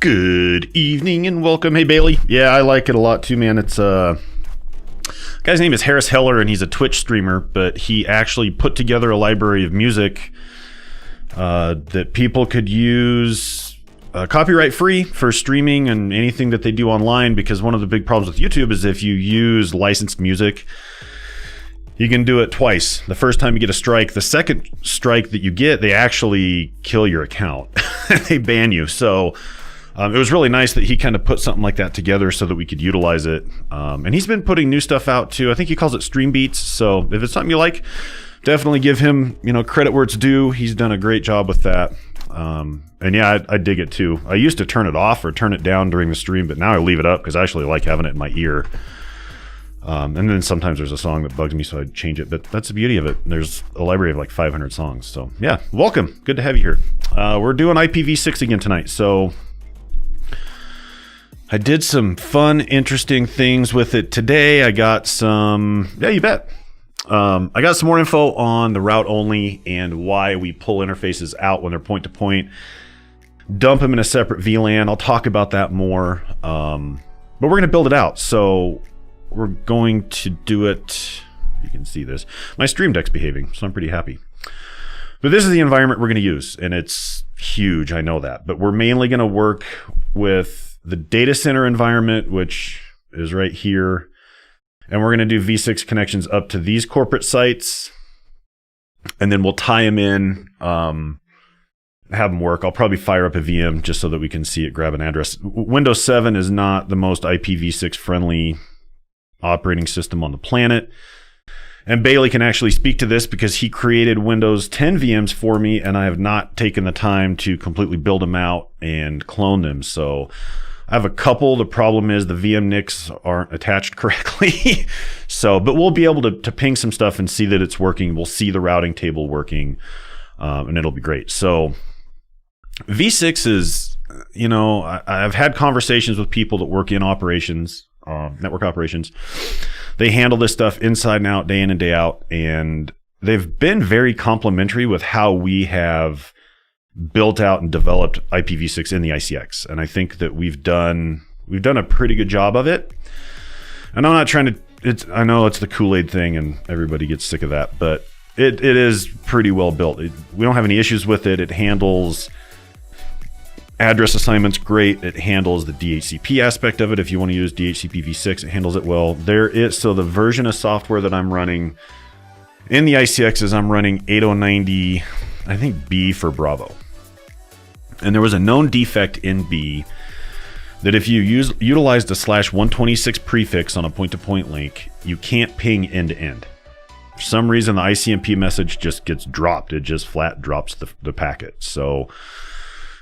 Good evening and welcome. Hey, Bailey. Yeah, I like it a lot too, man. It's guy's name is Harris Heller, and he's a Twitch streamer, but he actually put together a library of music that people could use copyright free for streaming and anything that they do online, because one of the big problems with YouTube is if you use licensed music, you can do it twice. The first time you get a strike, the second strike that you get, they actually kill your account. They ban you. So it was really nice that he kind of put something like that together so that we could utilize it. And he's been putting new stuff out too. I think he calls it Stream Beats. So if it's something you like, definitely give him, credit where it's due. He's done a great job with that. And yeah, I dig it too. I used to turn it off or turn it down during the stream, but now I leave it up because I actually like having it in my ear. And then sometimes there's a song that bugs me, so I change it. But that's the beauty of it. There's a library of like 500 songs. So yeah, welcome. Good to have you here. We're doing IPv6 again tonight. So I did some fun, interesting things with it today. I got some, yeah, you bet. I got some more info on the route only and why we pull interfaces out when they're point to point. Dump them in a separate VLAN. I'll talk about that more. But we're going to build it out. So we're going to do it. You can see this. My Stream Deck's behaving, so I'm pretty happy. But this is the environment we're going to use, and it's huge. I know that. But we're mainly going to work with the data center environment, which is right here. And we're going to do V6 connections up to these corporate sites. And then we'll tie them in, have them work. I'll probably fire up a VM just so that we can see it, grab an address. Windows 7 is not the most IPv6 friendly operating system on the planet. And Bailey can actually speak to this because he created Windows 10 VMs for me, and I have not taken the time to completely build them out and clone them. So I have a couple. The problem is the VM NICs aren't attached correctly. But we'll be able to ping some stuff and see that it's working. We'll see the routing table working, and it'll be great. So V6 is, I've had conversations with people that work in operations, network operations. They handle this stuff inside and out, day in and day out, and they've been very complimentary with how we have built out and developed IPv6 in the ICX. And I think that we've done a pretty good job of it. And I'm not trying to, I know it's the Kool-Aid thing and everybody gets sick of that, but it is pretty well built. We don't have any issues with it. It handles address assignments great. It handles the DHCP aspect of it. If you want to use DHCP v6, it handles it well. So the version of software that I'm running in the ICX is I'm running 8090, I think B for Bravo. And there was a known defect in B that if you utilize the /126 prefix on a point-to-point link, you can't ping end-to-end. For some reason, the ICMP message just gets dropped. It just flat drops the packet. So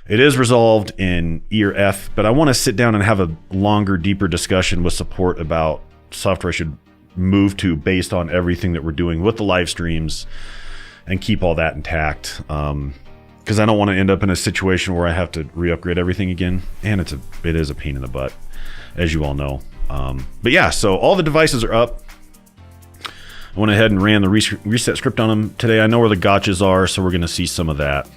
it is resolved in E or F, but I want to sit down and have a longer, deeper discussion with support about software I should move to based on everything that we're doing with the live streams and keep all that intact. Because I don't want to end up in a situation where I have to re-upgrade everything again. And it is a pain in the butt, as you all know. But yeah, so all the devices are up. I went ahead and ran the reset script on them today. I know where the gotchas are, so we're going to see some of that.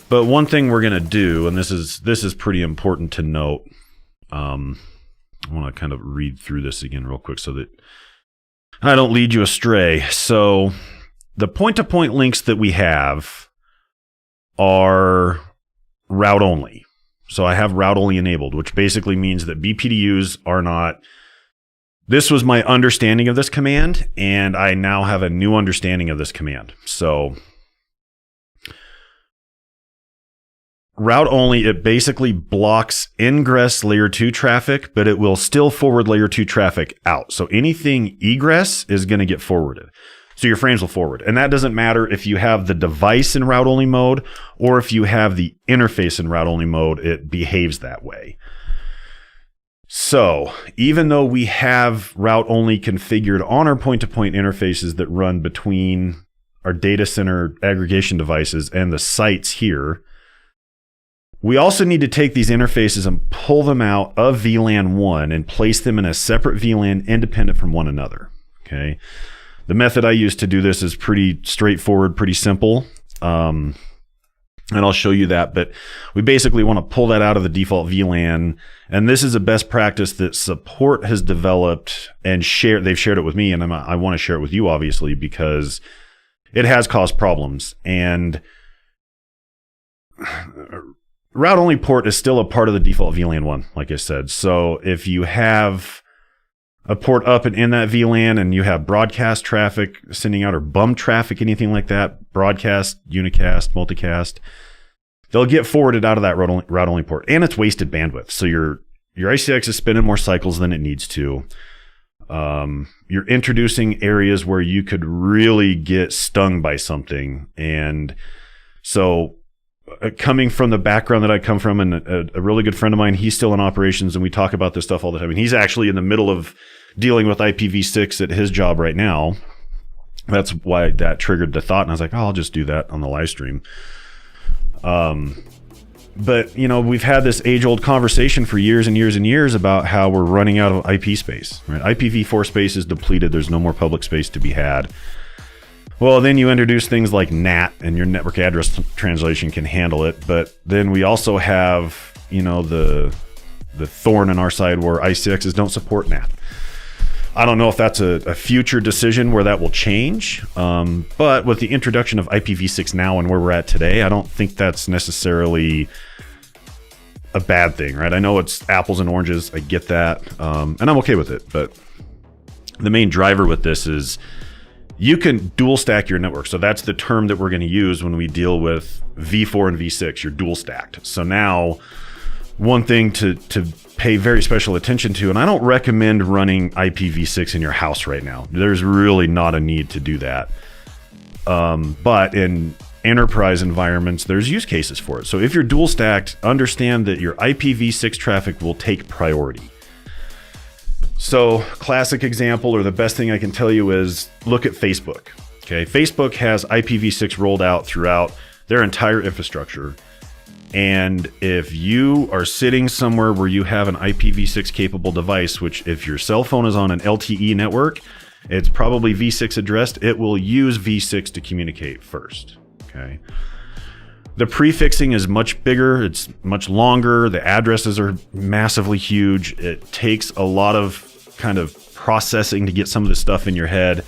But one thing we're going to do, and this is pretty important to note. I want to kind of read through this again real quick so that I don't lead you astray. So the point-to-point links that we have are route only. So I have route only enabled, which basically means that BPDUs are not. This was my understanding of this command, and I now have a new understanding of this command. So route only, it basically blocks ingress layer 2 traffic, but it will still forward layer 2 traffic out. So anything egress is going to get forwarded. So your frames will forward. And that doesn't matter if you have the device in route only mode or if you have the interface in route only mode, it behaves that way. So even though we have route only configured on our point-to-point interfaces that run between our data center aggregation devices and the sites here, we also need to take these interfaces and pull them out of VLAN 1 and place them in a separate VLAN independent from one another. Okay. The method I use to do this is pretty straightforward, pretty simple. And I'll show you that, but we basically want to pull that out of the default VLAN. And this is a best practice that support has developed and they've shared it with me, and I want to share it with you, obviously, because it has caused problems. And route only port is still a part of the default VLAN one, like I said. So if you have a port up and in that VLAN and you have broadcast traffic sending out or bump traffic, anything like that, broadcast, unicast, multicast, they'll get forwarded out of that route only port, and it's wasted bandwidth. So your ICX is spinning more cycles than it needs to. You're introducing areas where you could really get stung by something. And so coming from the background that I come from, and a really good friend of mine, he's still in operations, and we talk about this stuff all the time. And he's actually in the middle of dealing with IPv6 at his job right now. That's why that triggered the thought. And I was like, oh, I'll just do that on the live stream. But we've had this age-old conversation for years and years and years about how we're running out of IP space, right? IPv4 space is depleted. There's no more public space to be had. Well, then you introduce things like NAT, and your network address translation can handle it. But then we also have, the thorn in our side where ICXs don't support NAT. I don't know if that's a future decision where that will change. But with the introduction of IPv6 now and where we're at today, I don't think that's necessarily a bad thing, right? I know it's apples and oranges. I get that. And I'm okay with it. But the main driver with this is you can dual stack your network. So that's the term that we're going to use when we deal with V4 and V6. You're dual stacked. So now one thing to pay very special attention to, and I don't recommend running IPv6 in your house right now. There's really not a need to do that. But in enterprise environments, there's use cases for it. So if you're dual stacked, understand that your IPv6 traffic will take priority. So classic example, or the best thing I can tell you, is look at Facebook. Okay, Facebook has IPv6 rolled out throughout their entire infrastructure. And if you are sitting somewhere where you have an IPv6 capable device, which if your cell phone is on an LTE network, it's probably V6 addressed, it will use V6 to communicate first. Okay. The prefixing is much bigger. It's much longer. The addresses are massively huge. It takes a lot of kind of processing to get some of this stuff in your head,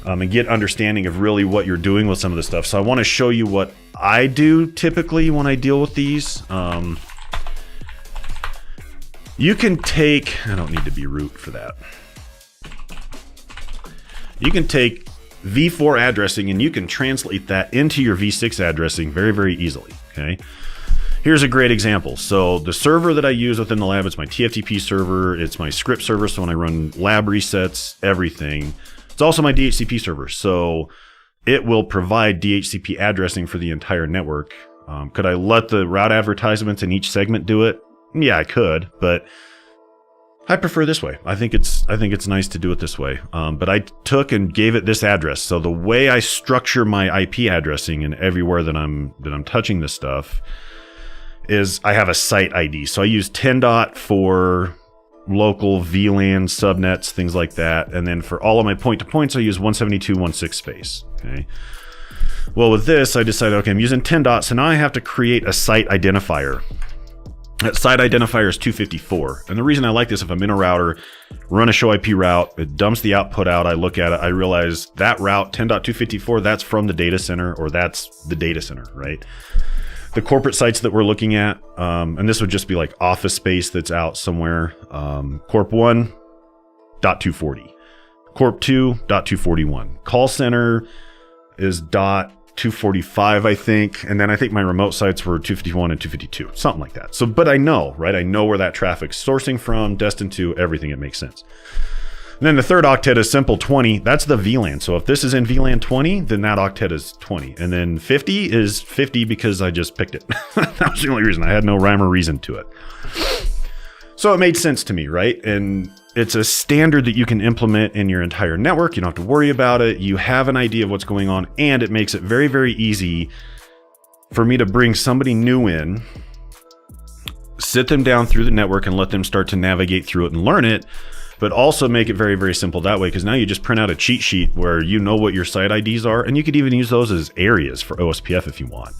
and get understanding of really what you're doing with some of this stuff. So I want to show you what I do typically when I deal with these. You can take, I don't need to be root for that. You can take V4 addressing and you can translate that into your V6 addressing very, very easily. Okay. Here's a great example. So the server that I use within the lab, it's my TFTP server. It's my script server. So when I run lab resets, everything. It's also my DHCP server. So it will provide DHCP addressing for the entire network. Could I let the route advertisements in each segment do it? Yeah, I could, but I prefer this way. I think it's nice to do it this way. But I took and gave it this address. So the way I structure my IP addressing and everywhere that I'm touching this stuff is I have a site ID. So I use 10. For local VLAN subnets, things like that. And then for all of my point-to-points, I use 172.1.6 space. Okay. Well, with this, I decided, okay, I'm using 10. So now I have to create a site identifier. That site identifier is 254. And the reason I like this, if I'm in a router, run a show IP route, it dumps the output out, I look at it, I realize that route 10.254, that's from the data center, or that's the data center, right? The corporate sites that we're looking at, and this would just be like office space that's out somewhere, Corp 1.240, Corp 2.241. Call center is .245, I think. And then I think my remote sites were 251 and 252, something like that. So, but I know, right? I know where that traffic's sourcing from, destined to, everything. It makes sense. And then the third octet is simple 20. That's the VLAN. So if this is in VLAN 20, then that octet is 20. And then 50 is 50 because I just picked it. That was the only reason. I had no rhyme or reason to it. So it made sense to me, right? And it's a standard that you can implement in your entire network. You don't have to worry about it. You have an idea of what's going on, and it makes it very, very easy for me to bring somebody new in, sit them down through the network and let them start to navigate through it and learn it, but also make it very, very simple that way, because now you just print out a cheat sheet where you know what your site IDs are, and you could even use those as areas for OSPF if you want.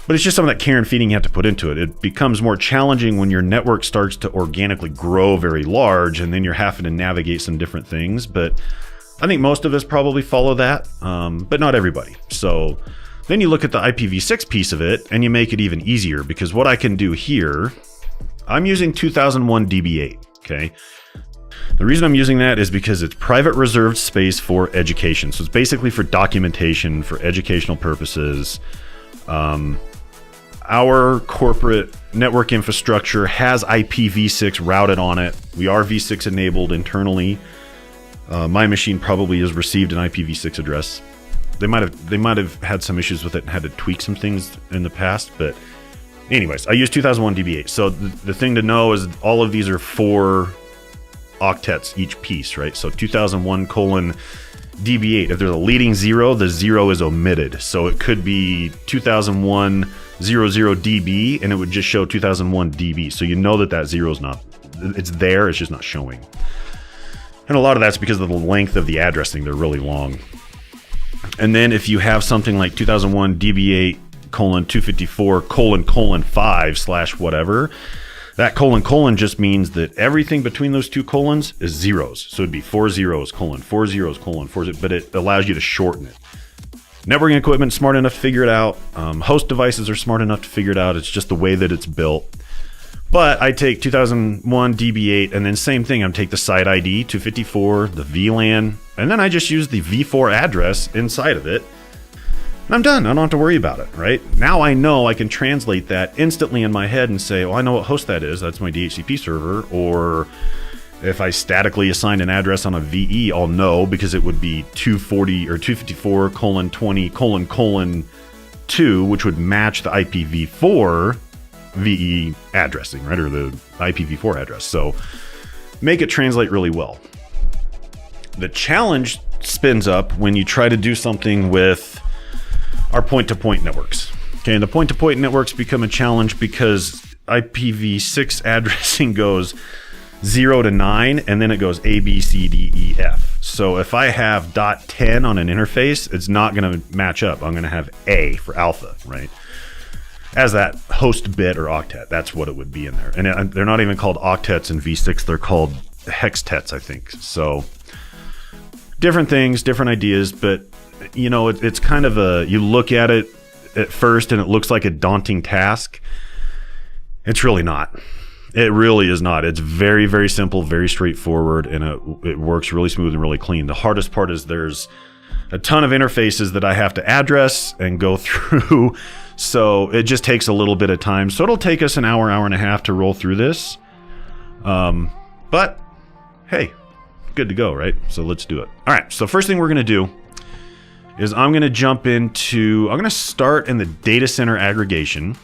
But it's just some of that care and feeding you have to put into it. It becomes more challenging when your network starts to organically grow very large, and then you're having to navigate some different things. But I think most of us probably follow that, but not everybody. So then you look at the IPv6 piece of it, and you make it even easier, because what I can do here, I'm using 2001 DB8, okay? The reason I'm using that is because it's private reserved space for education. So it's basically for documentation, for educational purposes. Our corporate network infrastructure has IPv6 routed on it. We are v6 enabled internally. My machine probably has received an IPv6 address. They might have had some issues with it and had to tweak some things in the past, but anyways, I use 2001 DB8. So the thing to know is all of these are 4 octets each piece, right? So 2001 colon DB8. If there's a leading 0, the 0 is omitted. So it could be 2001 00 DB, and it would just show 2001 DB. So you know that 0 is not, it's there, it's just not showing. And a lot of that's because of the length of the addressing. They're really long. And then if you have something like 2001 DB8 colon 254 colon 5 slash whatever, that colon just means that everything between those 2 colons is zeros. So it'd be 4 zeros colon 4 zeros colon 4 zeros, but it allows you to shorten it. Networking equipment smart enough to figure it out. Host devices are smart enough to figure it out. It's just the way that it's built. But I take 2001 DB8, and then same thing. I take the site ID 254, the VLAN, and then I just use the v4 address inside of it. And I'm done. I don't have to worry about it, right? Now I know I can translate that instantly in my head and say, well, I know what host that is. That's my DHCP server. Or if I statically assign an address on a VE, I'll know, because it would be 240 or 254 colon 20 colon 2, which would match the IPv4 VE addressing, right? Or the IPv4 address. So make it translate really well. The challenge spins up when you try to do something with our point-to-point networks. Okay, and the point-to-point networks become a challenge because IPv6 addressing goes 0 to 9, and then it goes A, B, C, D, E, F. So if I have .10 on an interface, it's not going to match up. I'm going to have A for alpha, right? As that host bit or octet. That's what it would be in there. And they're not even called octets in v6. They're called hextets, I think. So different things, different ideas, but you know, it's kind of you look at it at first and it looks like a daunting task. It's really not. It really is not. It's very, very simple, very straightforward, and it works really smooth and really clean. The hardest part is there's a ton of interfaces that I have to address and go through. So it just takes a little bit of time. So it'll take us an hour and a half to roll through this. But hey, good to go, right? So let's do it. All right. So first thing we're going to do is I'm going to start in the data center aggregation,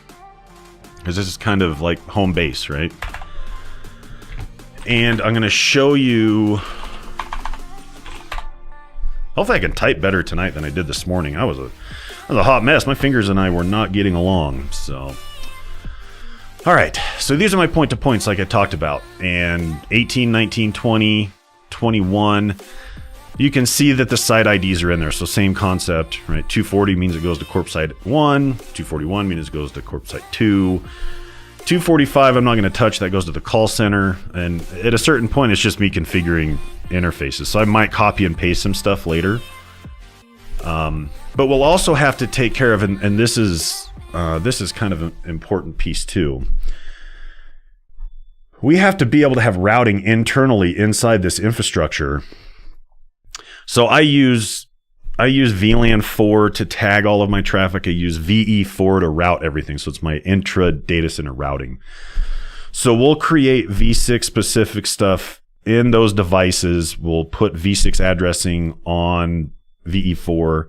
because this is kind of like home base, right? And I'm going to show you, hopefully I can type better tonight than I did this morning. I was a hot mess. My fingers and I were not getting along. So, all right. So these are my point-to-points like I talked about. And 18, 19, 20, 21. You can see that the site IDs are in there. So same concept, right? 240 means it goes to corp site 1. 241 means it goes to corp site 2. 245 I'm not going to touch. That goes to the call center. And at a certain point, it's just me configuring interfaces. So I might copy and paste some stuff later. But we'll also have to take care of, and this is kind of an important piece too. We have to be able to have routing internally inside this infrastructure. So I use VLAN 4 to tag all of my traffic. I use VE4 to route everything. So it's my intra data center routing. So we'll create v6 specific stuff in those devices. We'll put v6 addressing on VE4.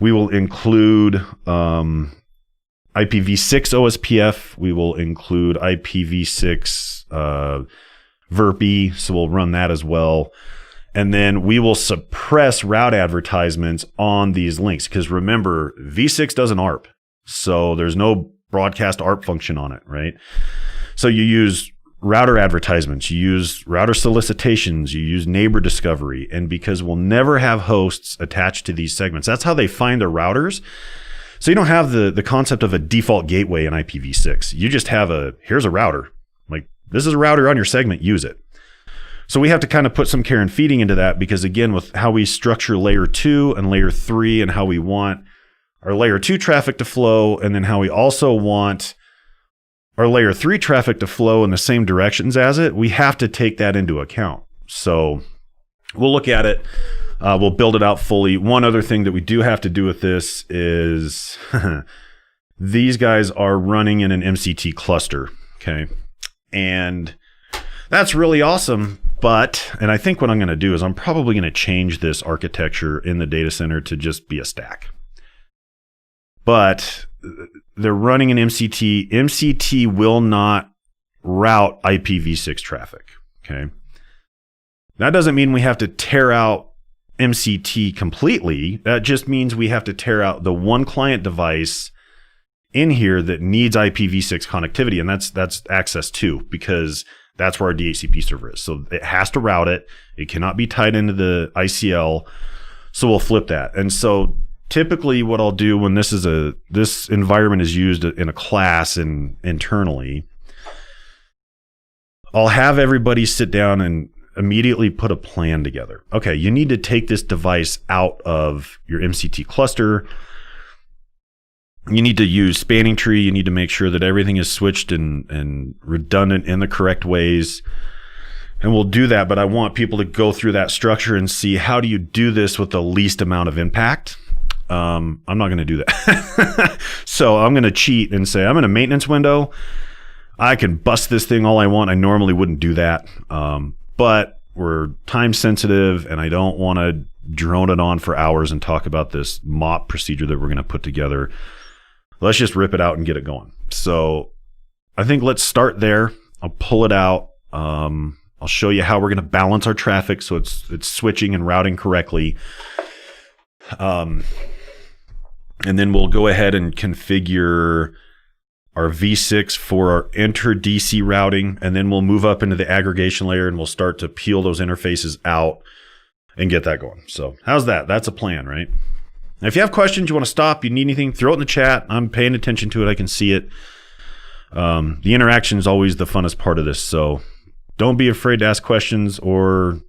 We will include IPv6 OSPF. We will include IPv6 VRP. So we'll run that as well. And then we will suppress route advertisements on these links. Because remember, v6 doesn't ARP. So there's no broadcast ARP function on it, right? So you use router advertisements, you use router solicitations, you use neighbor discovery. And because we'll never have hosts attached to these segments, that's how they find their routers. So you don't have the concept of a default gateway in IPv6. You just have here's a router. Like, this is a router on your segment, use it. So we have to kind of put some care and feeding into that, because again, with how we structure layer 2 and layer 3 and how we want our layer 2 traffic to flow, and then how we also want our layer 3 traffic to flow in the same directions as it, we have to take that into account. So we'll look at it. We'll build it out fully. One other thing that we do have to do with this is these guys are running in an MCT cluster, okay? And that's really awesome, and I think what I'm going to do is I'm probably going to change this architecture in the data center to just be a stack. But they're running an MCT. MCT will not route IPv6 traffic, okay? That doesn't mean we have to tear out MCT completely. That just means we have to tear out the one client device in here that needs IPv6 connectivity, and that's access 2, because that's where our DHCP server is. So it has to route it. It cannot be tied into the ICL. So we'll flip that. And so typically what I'll do when this environment is used in a class and internally, I'll have everybody sit down and immediately put a plan together. Okay, you need to take this device out of your MCT cluster. You need to use spanning tree. You need to make sure that everything is switched and redundant in the correct ways. And we'll do that, but I want people to go through that structure and see, how do you do this with the least amount of impact? I'm not going to do that. So I'm going to cheat and say, I'm in a maintenance window. I can bust this thing all I want. I normally wouldn't do that. But we're time sensitive, and I don't want to drone it on for hours and talk about this mop procedure that we're going to put together. Let's just rip it out and get it going. So I think let's start there. I'll pull it out. I'll show you how we're going to balance our traffic so it's switching and routing correctly. And then we'll go ahead and configure our V6 for our inter-DC routing, and then we'll move up into the aggregation layer and we'll start to peel those interfaces out and get that going. So how's that? That's a plan, right? Now, if you have questions, you want to stop, you need anything, throw it in the chat. I'm paying attention to it. I can see it. The interaction is always the funnest part of this. So don't be afraid to ask questions or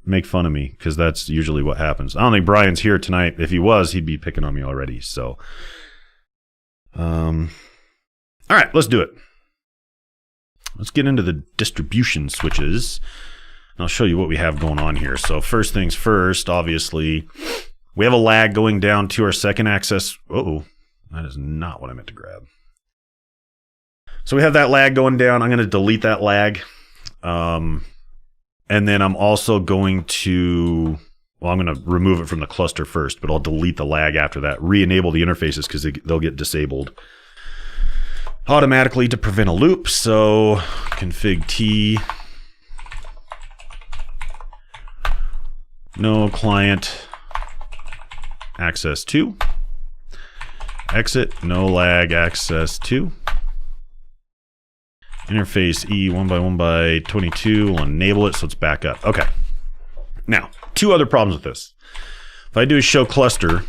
make fun of me, because that's usually what happens. I don't think Brian's here tonight. If he was, he'd be picking on me already. So, all right, let's do it. Let's get into the distribution switches. I'll show you what we have going on here. So first things first, obviously, we have a lag going down to our second access. Uh-oh, that is not what I meant to grab. So we have that lag going down. I'm going to delete that lag. And then I'm also going to, well, I'm going to remove it from the cluster first, but I'll delete the lag after that. Re-enable the interfaces because they'll get disabled automatically to prevent a loop. So config T, no client access 2, exit, no lag access 2. Interface E 1x1x22, we'll enable it so it's back up. Okay. Now, two other problems with this. If I do a show cluster,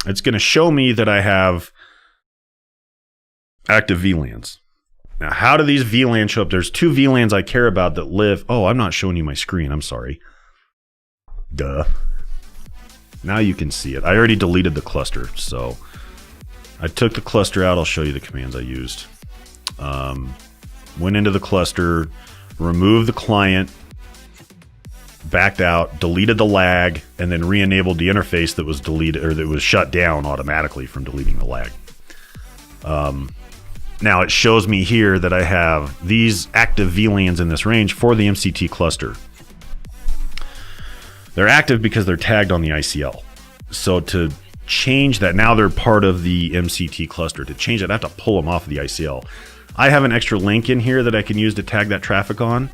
it's going to show me that I have active VLANs. Now, how do these VLANs show up? There's two VLANs I care about that live. Oh, I'm not showing you my screen. I'm sorry. Duh. Now you can see it. I already deleted the cluster, so I took the cluster out. I'll show you the commands I used. Went into the cluster, removed the client, backed out, deleted the lag, and then re-enabled the interface that was deleted or that was shut down automatically from deleting the lag. Now it shows me here that I have these active VLANs in this range for the MCT cluster. They're active because they're tagged on the ICL. So to change that, now they're part of the MCT cluster. To change that, I have to pull them off of the ICL. I have an extra link in here that I can use to tag that traffic on.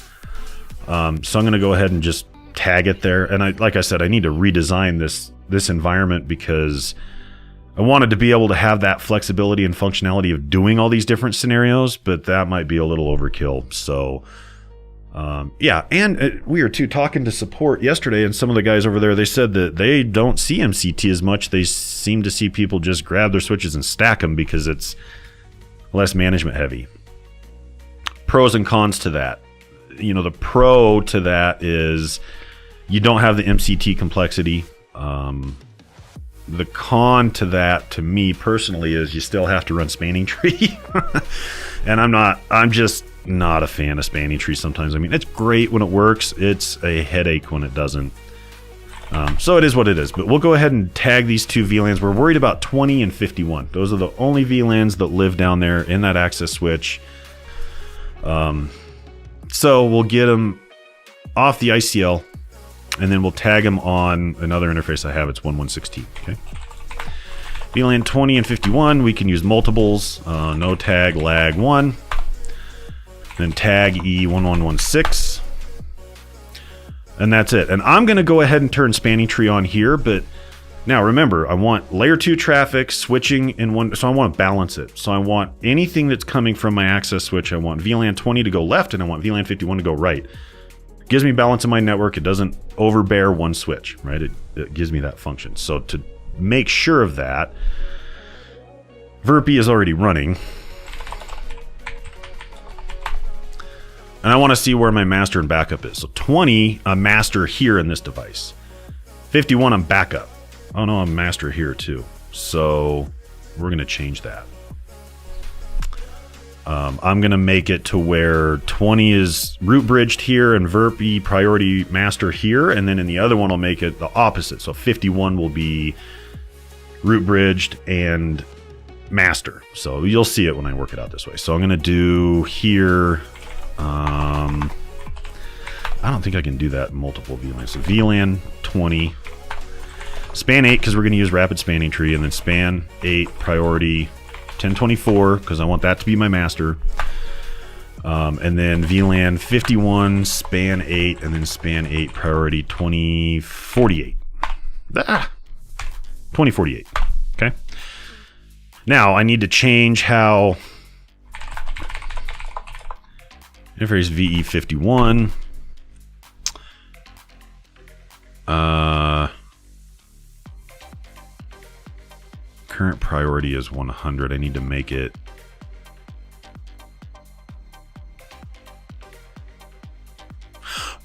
So I'm going to go ahead and just tag it there. And like I said, I need to redesign this environment because I wanted to be able to have that flexibility and functionality of doing all these different scenarios, but that might be a little overkill. So Yeah, and we were too talking to support yesterday, and some of the guys over there, they said that they don't see MCT as much. They seem to see people just grab their switches and stack them because it's less management heavy. Pros and cons to that. You know, the pro to that is you don't have the MCT complexity. The con to that, to me personally, is you still have to run spanning tree. And I'm just not a fan of spanning tree sometimes. I mean, it's great when it works. It's a headache when it doesn't. So it is what it is. But we'll go ahead and tag these two VLANs. We're worried about 20 and 51. Those are the only VLANs that live down there in that access switch. So we'll get them off the ICL, and then we'll tag them on another interface I have. It's 1116. Okay. VLAN 20 and 51, we can use multiples. No tag lag 1. Then tag E1116. And that's it. And I'm going to go ahead and turn spanning tree on here. But now remember, I want layer 2 traffic switching in one. So I want to balance it. So I want anything that's coming from my access switch. I want VLAN 20 to go left, and I want VLAN 51 to go right. Gives me balance in my network. It doesn't overbear one switch, right? It gives me that function. So to make sure of that, VRP is already running. And I want to see where my master and backup is. So 20, I'm master here in this device. 51, I'm backup. Oh no, I'm master here too. So we're going to change that. I'm going to make it to where 20 is root bridged here and VRP priority master here. And then in the other one, I'll make it the opposite. So 51 will be root bridged and master. So you'll see it when I work it out this way. So I'm going to do here. I don't think I can do that in multiple VLANs. So VLAN 20, span 8 because we're going to use rapid spanning tree, and then span 8 priority 1024 because I want that to be my master. And then VLAN 51, span 8, and then span 8 priority 2048. 2048. Okay. Now I need to change how interface VE51. Current priority is 100. I need to make it.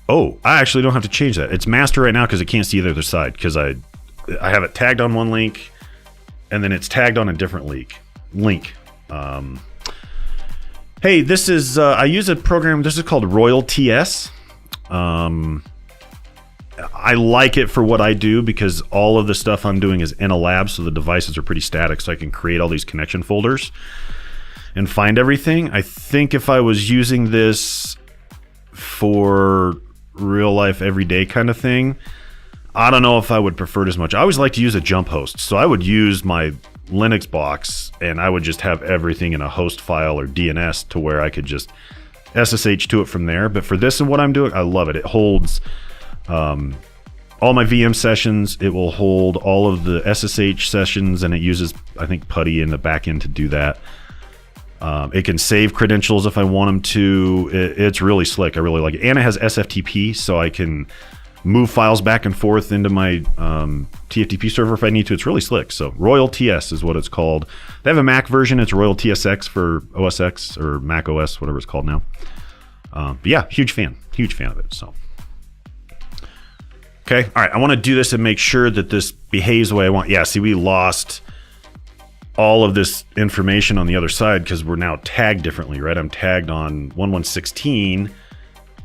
Oh, I actually don't have to change that. It's master right now because it can't see the other side because I have it tagged on one link and then it's tagged on a different link. Hey, this is I use a program. This is called Royal TS. I like it for what I do because all of the stuff I'm doing is in a lab, so the devices are pretty static, so I can create all these connection folders and find everything. I think if I was using this for real life, everyday kind of thing, I don't know if I would prefer it as much. I always like to use a jump host, so I would use my Linux box and I would just have everything in a host file or DNS to where I could just SSH to it from there. But for this and what I'm doing, I love it. It holds all my VM sessions. It will hold all of the SSH sessions, and it uses, I think, PuTTY in the back end to do that. It can save credentials if I want them to. It's really slick. I really like it. And it has SFTP, so I can move files back and forth into my TFTP server if I need to. It's really slick. So Royal TS is what it's called. They have a Mac version. It's Royal TSX for OS X or Mac OS, whatever it's called now. But yeah, huge fan of it. So. Okay, all right, I want to do this and make sure that this behaves the way I want. Yeah, see, we lost all of this information on the other side because we're now tagged differently, right? I'm tagged on 1116,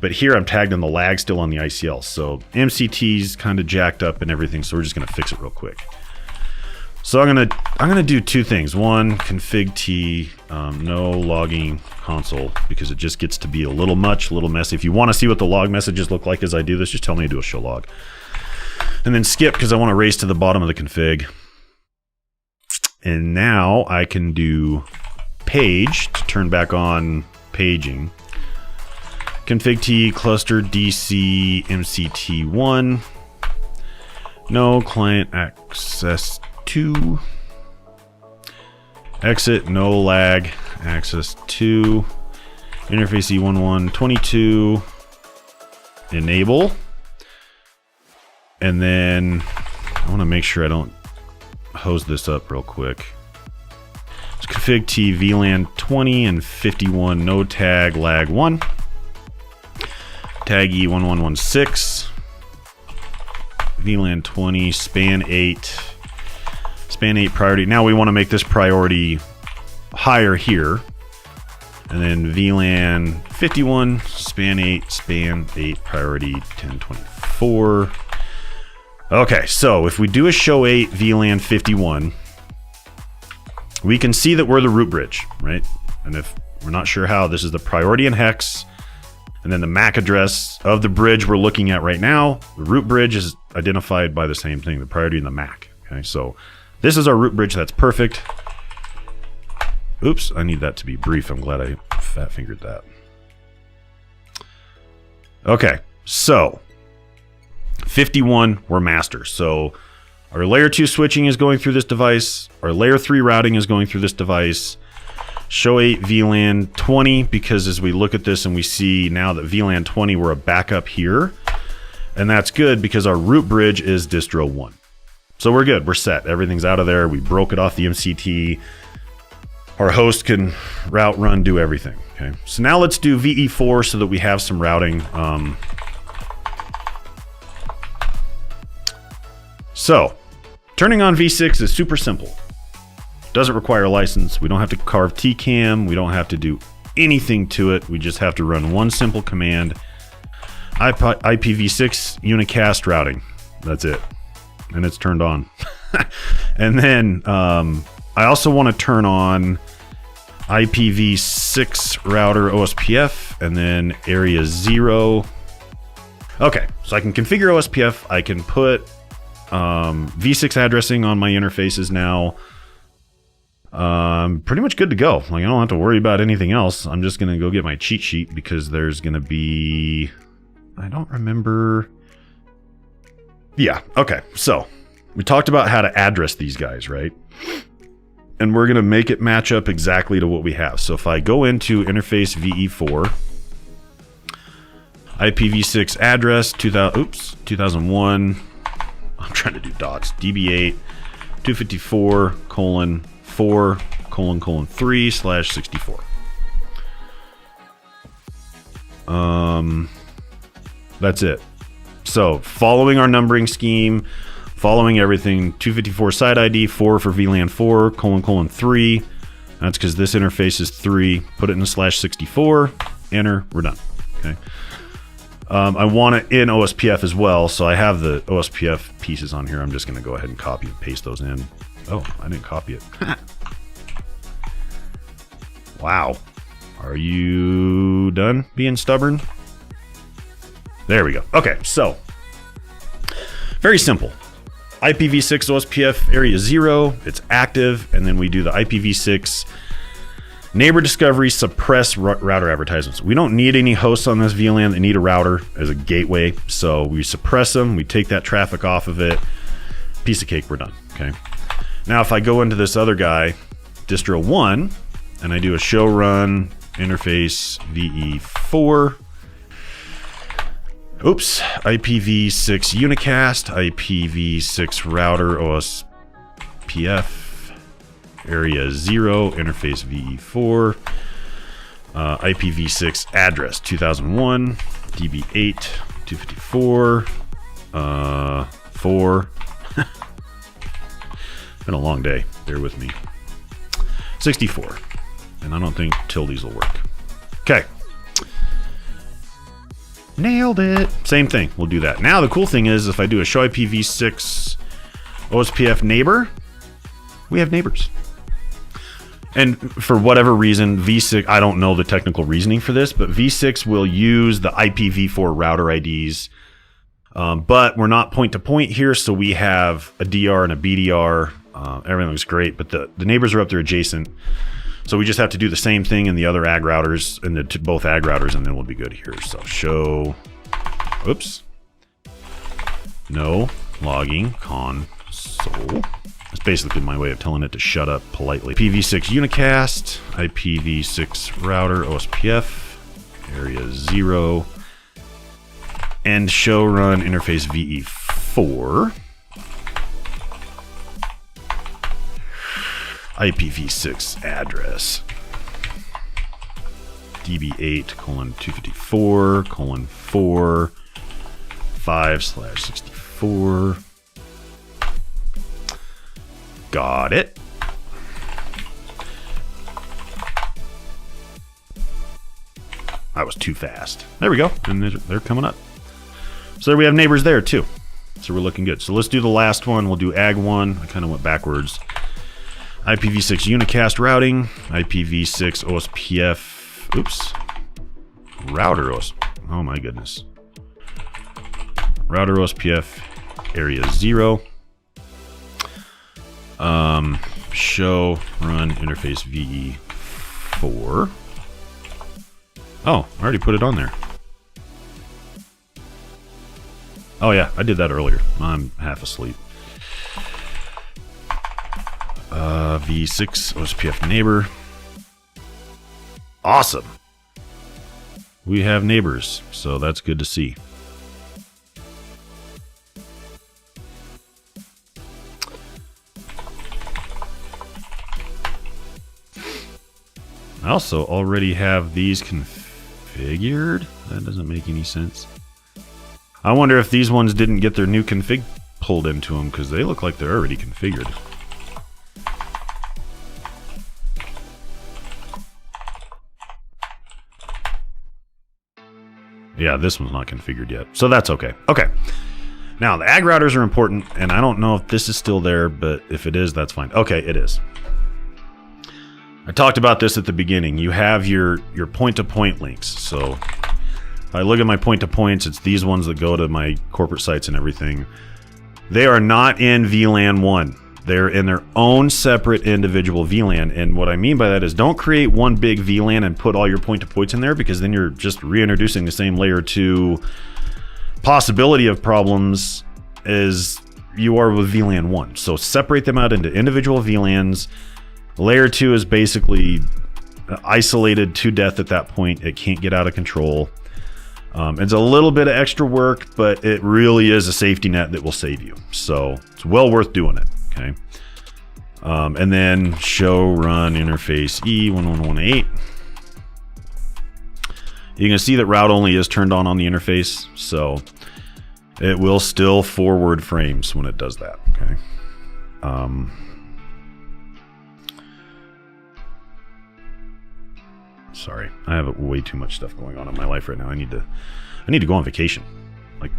but here I'm tagged on the lag still on the ICL. So MCT's kind of jacked up and everything, so we're just going to fix it real quick. So I'm gonna do two things. One, config T, no logging console, because it just gets to be a little messy. If you want to see what the log messages look like as I do this, just tell me to do a show log. And then skip, because I want to race to the bottom of the config. And now I can do page to turn back on paging. Config T, cluster DC, MCT1. No client access 2. Exit, no lag, access 2. Interface E1122. enable. And then I want to make sure I don't hose this up real quick. Let's config T VLAN 20 and 51 no tag lag 1. Tag E1116. VLAN 20 span 8. Span 8 priority. Now we want to make this priority higher here. And then VLAN 51 span 8 priority 1024. Okay, so if we do a show 8 VLAN 51, we can see that we're the root bridge, right? And if we're not sure how, this is the priority in hex, and then the MAC address of the bridge we're looking at right now. The root bridge is identified by the same thing, the priority and the MAC. Okay, so this is our root bridge. That's perfect. Oops, I need that to be brief. I'm glad I fat fingered that. Okay, so 51, we're master. So our layer 2 switching is going through this device. Our layer 3 routing is going through this device. Show 8 VLAN 20, because as we look at this and we see now that VLAN 20, we're a backup here. And that's good because our root bridge is distro 1. So we're good. We're set. Everything's out of there. We broke it off the MCT. Our host can route, run, do everything. Okay. So now let's do VE4 so that we have some routing. So turning on V6 is super simple. Doesn't require a license. We don't have to carve TCAM. We don't have to do anything to it. We just have to run one simple command. IPv6 unicast routing. That's it. And it's turned on. And then I also want to turn on IPv6 router OSPF and then area 0. Okay, so I can configure OSPF. I can put V6 addressing on my interfaces now. Pretty much good to go. Like, I don't have to worry about anything else. I'm just going to go get my cheat sheet because there's going to be... I don't remember... Yeah, okay. So, we talked about how to address these guys, right? And we're going to make it match up exactly to what we have. So if I go into interface VE4, IPv6 address 2001, I'm trying to do dots, DB8 254:4:3/64. That's it. So following our numbering scheme, following everything, 254 site ID, 4 for VLAN 4:3. That's because this interface is 3. Put it in a /64, enter, we're done. Okay. I want it in OSPF as well, so I have the OSPF pieces on here. I'm just going to go ahead and copy and paste those in. Oh, I didn't copy it. Wow. Are you done being stubborn? There we go. Okay, so very simple. IPv6 OSPF area 0, it's active, and then we do the IPv6 neighbor discovery suppress router advertisements. We don't need any hosts on this VLAN. They need a router as a gateway, so we suppress them. We take that traffic off of it. Piece of cake, we're done. Okay. Now, if I go into this other guy, distro 1, and I do a show run interface VE4. Oops, IPv6 unicast, IPv6 router OSPF, area 0, interface VE4, IPv6 address 2001, DB8, 254, 4. Been a long day, bear with me. 64, and I don't think tildes will work. Okay. Nailed it. Same thing. We'll do that. Now, the cool thing is if I do a show IPv6 OSPF neighbor, we have neighbors. And for whatever reason, V6, I don't know the technical reasoning for this, but V6 will use the IPv4 router IDs. But we're not point to point here, so we have a DR and a BDR. Everything looks great, but the neighbors are up there adjacent. So we just have to do the same thing in the other ag routers, in both ag routers, and then we'll be good here. So show, oops, no logging console. That's basically my way of telling it to shut up politely. IPv6 unicast, IPv6 router OSPF, area 0, and show run interface VE4. IPv6 address. DB8:254:4 5/64. Got it. I was too fast. There we go. And they're coming up. So there we have neighbors there too. So we're looking good. So let's do the last one. We'll do ag1. I kind of went backwards. IPv6 unicast routing. IPv6 OSPF. Oops. Router OS. Oh my goodness. Router OSPF area 0. Show run interface VE4. Oh, I already put it on there. Oh yeah, I did that earlier. I'm half asleep. V6 OSPF neighbor. Awesome. We have neighbors, so that's good to see. I also already have these configured. That doesn't make any sense. I wonder if these ones didn't get their new config pulled into them because they look like they're already configured. Yeah, this one's not configured yet, so that's okay. Okay. Now, the ag routers are important, and I don't know if this is still there, but if it is, that's fine. Okay, it is. I talked about this at the beginning. You have your point-to-point links. So if I look at my point-to-points, it's these ones that go to my corporate sites and everything. They are not in VLAN 1. They're in their own separate individual VLAN. And what I mean by that is don't create one big VLAN and put all your point-to-points in there, because then you're just reintroducing the same layer 2 possibility of problems as you are with VLAN 1. So separate them out into individual VLANs. Layer 2 is basically isolated to death at that point. It can't get out of control. It's a little bit of extra work, but it really is a safety net that will save you. So it's well worth doing it. Okay. And then show run interface E1118. You can see that route only is turned on the interface, so it will still forward frames when it does that. Okay. Sorry, I have way too much stuff going on in my life right now. I need to go on vacation, like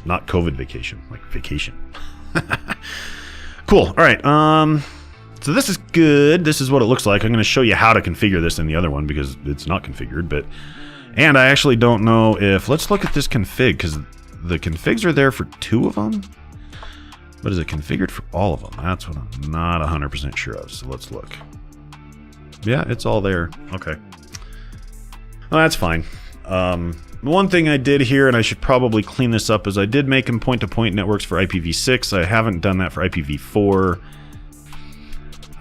not COVID vacation, like vacation. Cool. All right. So this is good. This is what it looks like. I'm going to show you how to configure this in the other one because it's not configured. And I actually don't know if. Let's look at this config because the configs are there for 2 of them. But is it configured for all of them? That's what I'm not 100% sure of. So let's look. Yeah, it's all there. Okay. Well, that's fine. One thing I did here, and I should probably clean this up, is I did make them point-to-point networks for IPv6. I haven't done that for IPv4.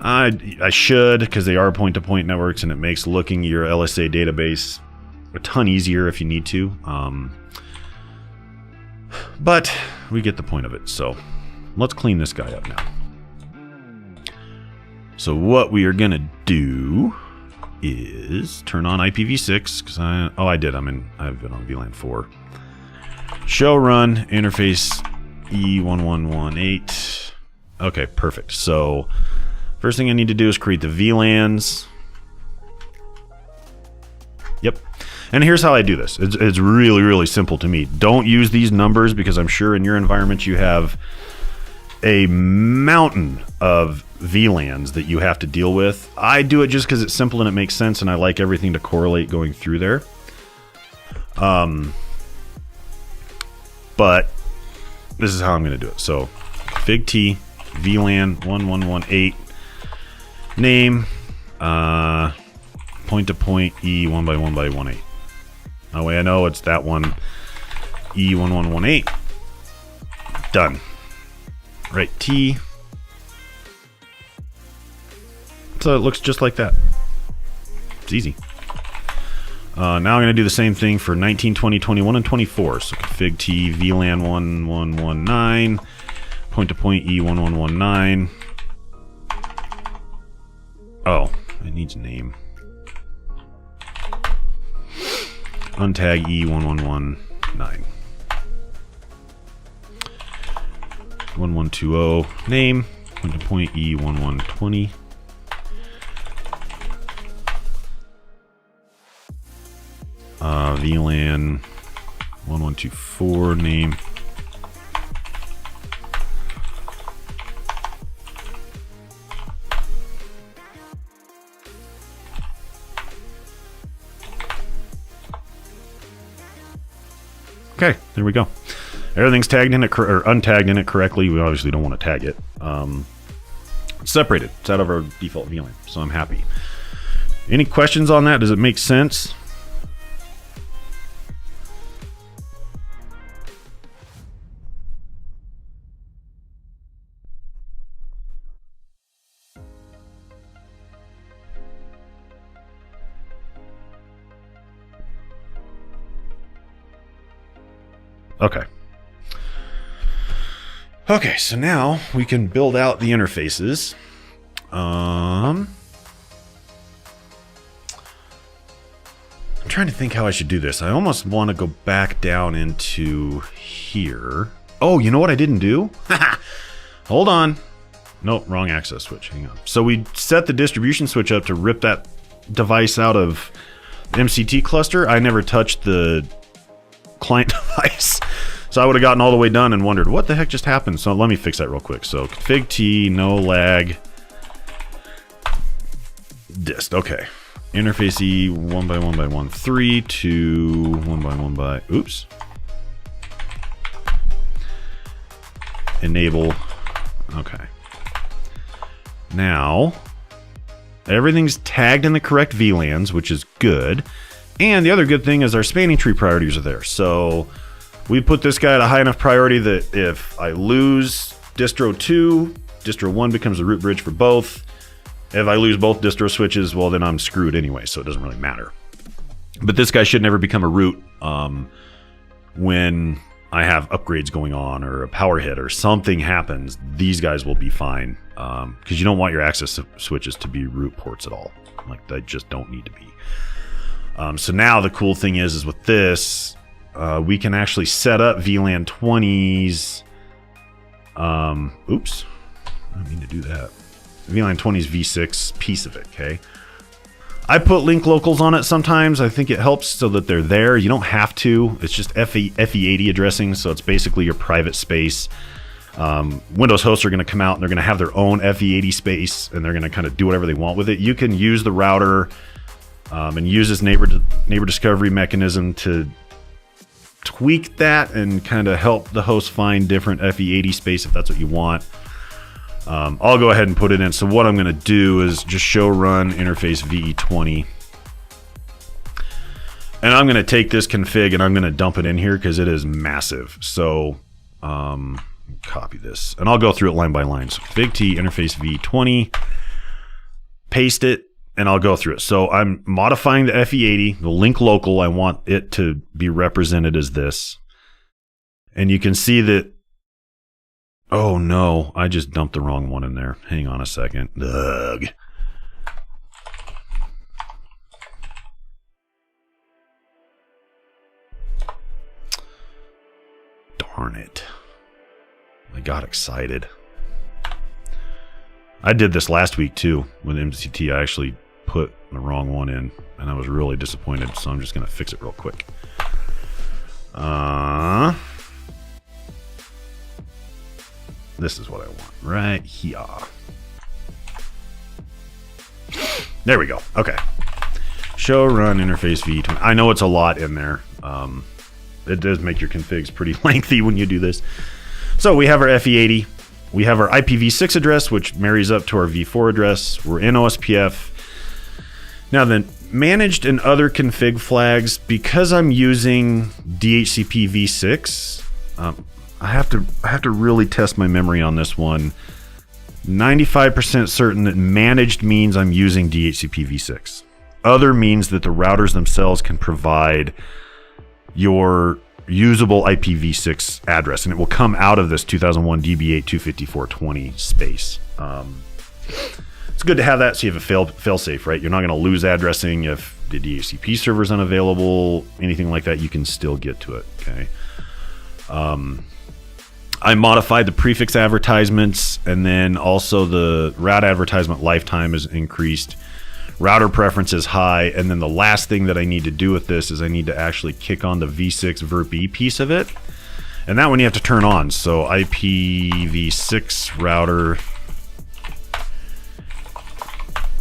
I should, because they are point-to-point networks, and it makes looking your LSA database a ton easier if you need to. But we get the point of it, so let's clean this guy up now. So what we are going to do is turn on IPv6 because I did. I've been on VLAN 4. Show run interface E1118. Okay, perfect. So first thing I need to do is create the VLANs. Yep. And here's how I do this. It's really, really simple to me. Don't use these numbers because I'm sure in your environment you have a mountain of VLANs that you have to deal with. I do it just because it's simple and it makes sense, and I like everything to correlate going through there. But this is how I'm going to do it. So config T VLAN 1118 name point to point E 1x1x18. That way I know it's that one E1118. Done. Right, T. So it looks just like that. It's easy. Now I'm going to do the same thing for 19, 20, 21, and 24. So config t VLAN 1119, point-to-point E1119. Oh, it needs a name. Untag E1119. 1120 name, point-to-point E1120. VLAN 1124 name. Okay, there we go. Everything's tagged in it or untagged in it correctly. We obviously don't want to tag it. It's separated. It's out of our default VLAN, so I'm happy. Any questions on that? Does it make sense? Okay. Okay, so now we can build out the interfaces. I'm trying to think how I should do this. I almost want to go back down into here. Oh, you know what I didn't do? Hold on. Nope, wrong access switch. Hang on. So we set the distribution switch up to rip that device out of the MCT cluster. I never touched the client device. So I would have gotten all the way done and wondered what the heck just happened. So let me fix that real quick. So config t, no lag, dist. Okay. Interface E 1x1x1 to 1x1x. Oops. Enable. Okay. Now everything's tagged in the correct VLANs, which is good. And the other good thing is our spanning tree priorities are there. So we put this guy at a high enough priority that if I lose distro 2, distro 1 becomes the root bridge for both. If I lose both distro switches, well, then I'm screwed anyway, so it doesn't really matter. But this guy should never become a root when I have upgrades going on or a power hit or something happens. These guys will be fine because you don't want your access switches to be root ports at all. Like, they just don't need to be. So now the cool thing is with this, we can actually set up VLAN 20's. Oops, I don't mean to do that. VLAN 20's V6 piece of it. Okay, I put link locals on it sometimes. I think it helps so that they're there. You don't have to. It's just FE80 addressing, so it's basically your private space. Windows hosts are going to come out and they're going to have their own FE80 space, and they're going to kind of do whatever they want with it. You can use the router and use this neighbor discovery mechanism to tweak that and kind of help the host find different FE80 space if that's what you want. I'll go ahead and put it in. So what I'm going to do is just show run interface VE20. And I'm going to take this config and I'm going to dump it in here because it is massive. So copy this. And I'll go through it line by line. So config T interface V20. Paste it. And I'll go through it. So I'm modifying the FE80, the link local. I want it to be represented as this. And you can see that, oh no, I just dumped the wrong one in there. Hang on a second. Ugh. Darn it. I got excited. I did this last week too with MCT. I actually put the wrong one in and I was really disappointed, so I'm just gonna fix it real quick. This is what I want right here. There we go. Okay, show run interface V20. I know it's a lot in there. It does make your configs pretty lengthy when you do this. So we have our FE80. We have our IPv6 address, which marries up to our v4 address. We're in OSPF. Now then, managed and other config flags, because I'm using DHCP v6, I have to really test my memory on this one. 95% certain that managed means I'm using DHCP v6. other means that the routers themselves can provide your usable IPv6 address, and it will come out of this 2001 DB8 254.20 space. It's good to have that so you have a fail-safe, right? You're not going to lose addressing if the DHCP server is unavailable, anything like that. You can still get to it, okay? I modified the prefix advertisements, and then also the route advertisement lifetime is increased. Router preference is high, and then the last thing that I need to do with this is I need to actually kick on the v6 VRP piece of it, and that one you have to turn on. So IPv6 router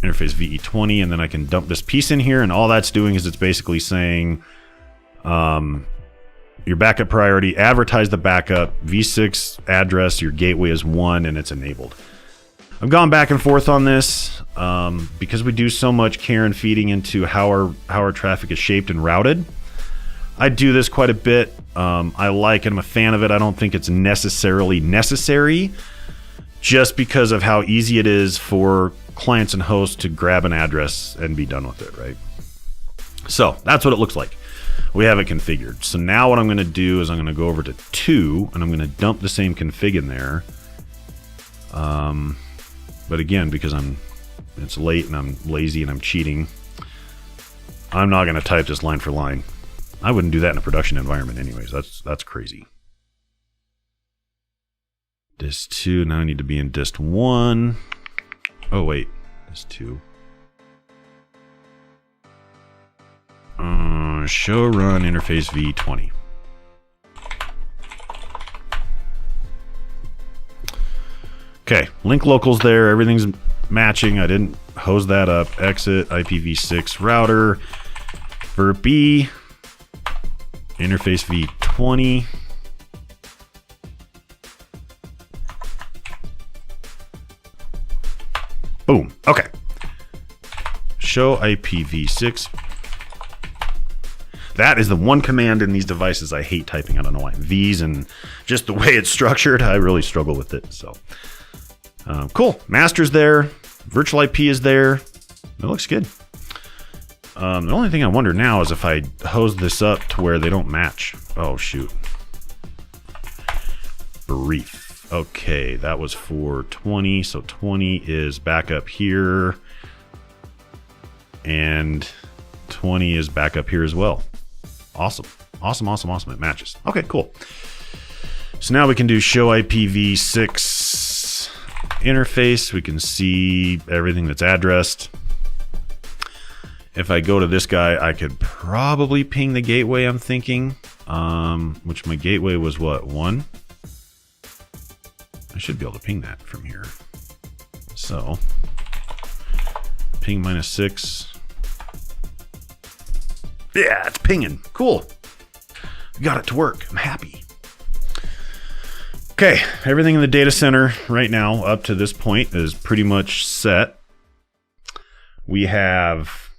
interface VE20, and then I can dump this piece in here, and all that's doing is it's basically saying your backup priority, advertise the backup, v6 address, your gateway is 1, and it's enabled. I've gone back and forth on this because we do so much care and feeding into how our traffic is shaped and routed. I do this quite a bit. I like it. I'm a fan of it. I don't think it's necessarily necessary, just because of how easy it is for clients and hosts to grab an address and be done with it, right? So that's what it looks like. We have it configured. So now what I'm going to do is I'm going to go over to 2, and I'm going to dump the same config in there. But again, because it's late and I'm lazy and I'm cheating, I'm not going to type this line for line. I wouldn't do that in a production environment anyways. That's crazy. Dist 2, now I need to be in dist 1. Oh wait, dist 2. Show run interface v20. Okay, link locals there. Everything's matching. I didn't hose that up. Exit IPv6 router. VRP. Interface v20. Boom. Okay. Show IPv6. That is the one command in these devices I hate typing. I don't know why. V's and just the way it's structured, I really struggle with it. So, cool. Master's there. Virtual IP is there. It looks good. The only thing I wonder now is if I hose this up to where they don't match. Oh, shoot. Brief. Okay, that was for 20. So 20 is back up here. And 20 is back up here as well. Awesome. Awesome, awesome, awesome. It matches. Okay, cool. So now we can do show IPv6 interface. We can see everything that's addressed. If I go to this guy, I could probably ping the gateway, I'm thinking. Which my gateway was what, 1? I should be able to ping that from here. So, ping -6. Yeah, it's pinging. Cool. Got it to work. I'm happy. Okay, everything in the data center right now up to this point is pretty much set. We have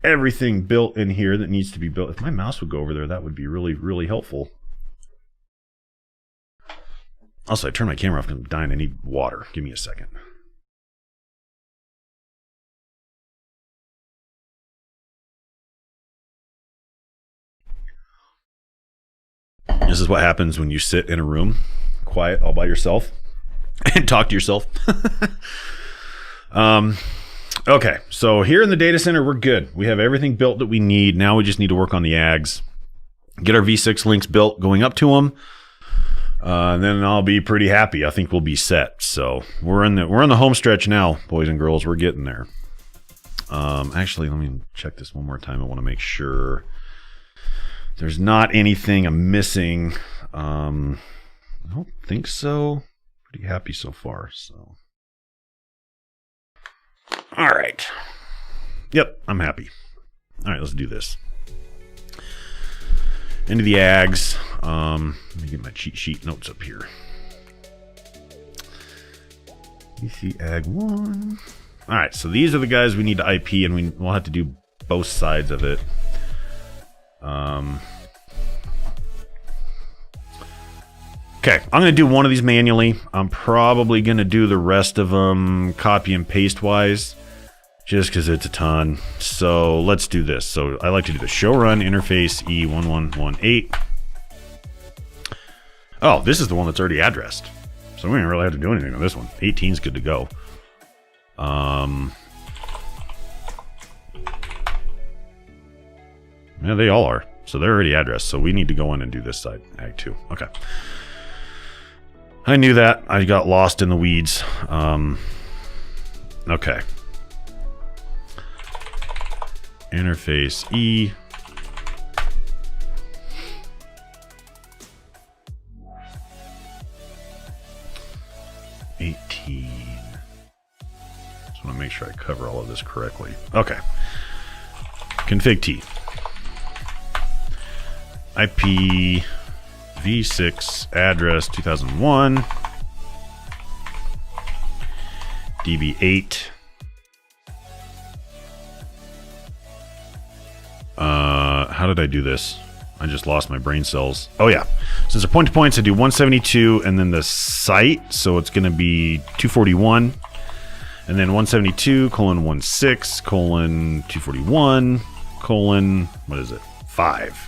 everything built in here that needs to be built. If my mouse would go over there, that would be really, really helpful. Also, I turned my camera off because I'm dying. I need water. Give me a second. This is what happens when you sit in a room, quiet, all by yourself, and talk to yourself. Okay, so here in the data center, we're good. We have everything built that we need. Now we just need to work on the ags, get our v6 links built, going up to them, and then I'll be pretty happy. I think we'll be set. So we're in the home stretch now, boys and girls. We're getting there. Actually, let me check this one more time. I want to make sure there's not anything I'm missing. I don't think so. Pretty happy so far. So, all right. Yep, I'm happy. All right, let's do this. Into the ags. Let me get my cheat sheet notes up here. EC ag 1. All right, so these are the guys we need to IP, and we'll have to do both sides of it. Okay, I'm going to do one of these manually. I'm probably going to do the rest of them copy and paste wise, just because it's a ton. So let's do this. So I like to do the show run interface E1118. Oh, this is the one that's already addressed. So we don't really have to do anything on this one. 18 is good to go. Yeah, they all are. So they're already addressed. So we need to go in and do this side. Ag 2. Okay. I knew that. I got lost in the weeds. Okay. Interface E. Just want to make sure I cover all of this correctly. Okay. Config T. IPv6 address 2001. DB8. How did I do this? I just lost my brain cells. Oh yeah. Since they're point to points, I do 172 and then the site. So it's going to be 241 and then 172:16:241: what is it? 5.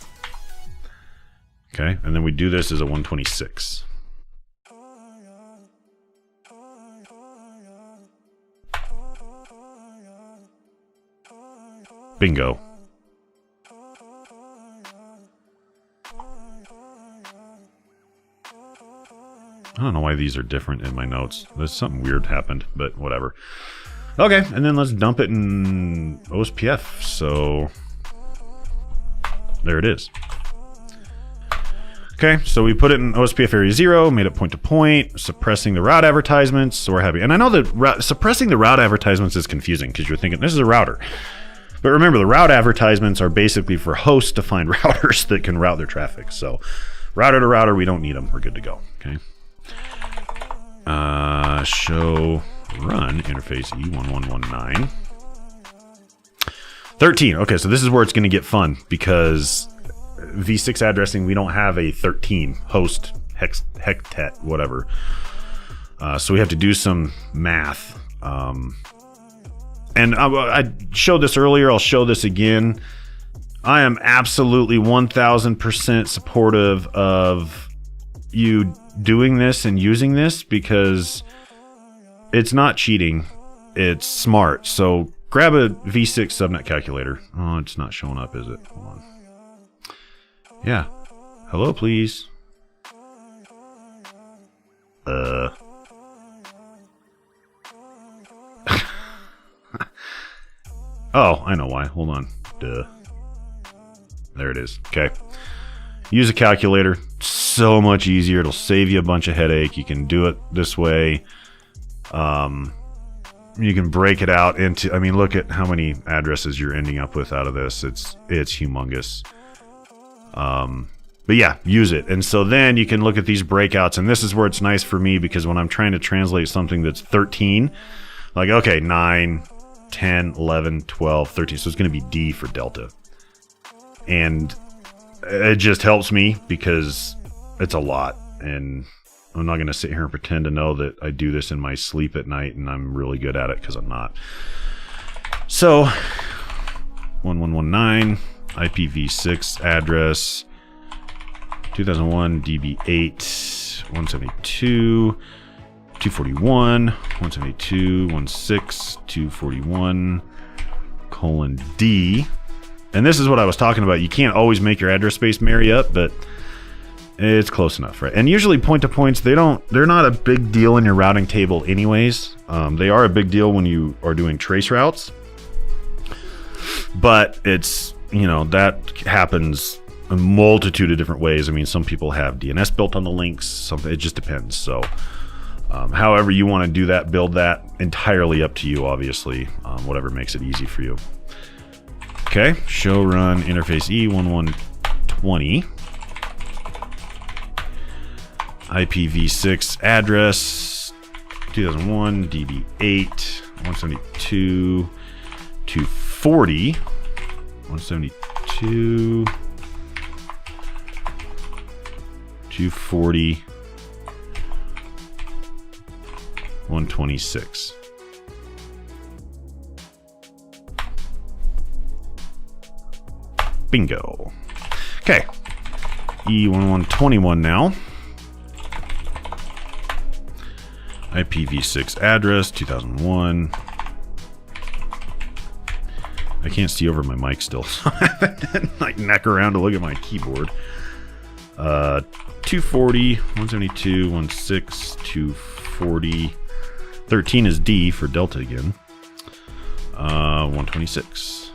Okay. And then we do this as a 126. Bingo. I don't know why these are different in my notes. There's something weird happened, but whatever. Okay, and then let's dump it in OSPF. So there it is. Okay, so we put it in OSPF area 0, made it point to point, suppressing the route advertisements. So we're happy. And I know that suppressing the route advertisements is confusing because you're thinking this is a router. But remember, the route advertisements are basically for hosts to find routers that can route their traffic. So router to router, we don't need them. We're good to go. Okay. Show run interface E1119. 13. Okay, so this is where it's going to get fun because V6 addressing, we don't have a 13 host hectet, whatever. So we have to do some math. And I showed this earlier. I'll show this again. I am absolutely 1000% supportive of you doing this and using this because it's not cheating. It's smart. So grab a V6 subnet calculator. Oh, it's not showing up, is it? Hold on. Yeah. Hello, please. Oh, I know why. Hold on. Duh. There it is. Okay. Use a calculator. So much easier. It'll save you a bunch of headache. You can do it this way. You can break it out into, I mean, look at how many addresses you're ending up with out of this. It's humongous. But yeah, use it. And so then you can look at these breakouts, and this is where it's nice for me because when I'm trying to translate something that's 13, like, okay, 9, 10, 11, 12, 13. So it's going to be D for Delta. And it just helps me because it's a lot. And I'm not going to sit here and pretend to know that I do this in my sleep at night and I'm really good at it because I'm not. So 1119 IPv6 address 2001 DB8 172 241 172 16 241 :D. And this is what I was talking about. You can't always make your address space marry up, but it's close enough, right? And usually point to points, they're not a big deal in your routing table anyways. They are a big deal when you are doing trace routes, but it's, you know, that happens a multitude of different ways. I mean, some people have DNS built on the links, it just depends. So however you want to do that, build that, entirely up to you, obviously, whatever makes it easy for you. Okay, show run interface E1120 IPv6 address 2001 DB8 172 240 172 240 126. Bingo. Okay. E1121 now. IPv6 address 2001. I can't see over my mic still, so I have to like neck around to look at my keyboard. 240, 172, 16, 240. 13 is D for Delta again. 126.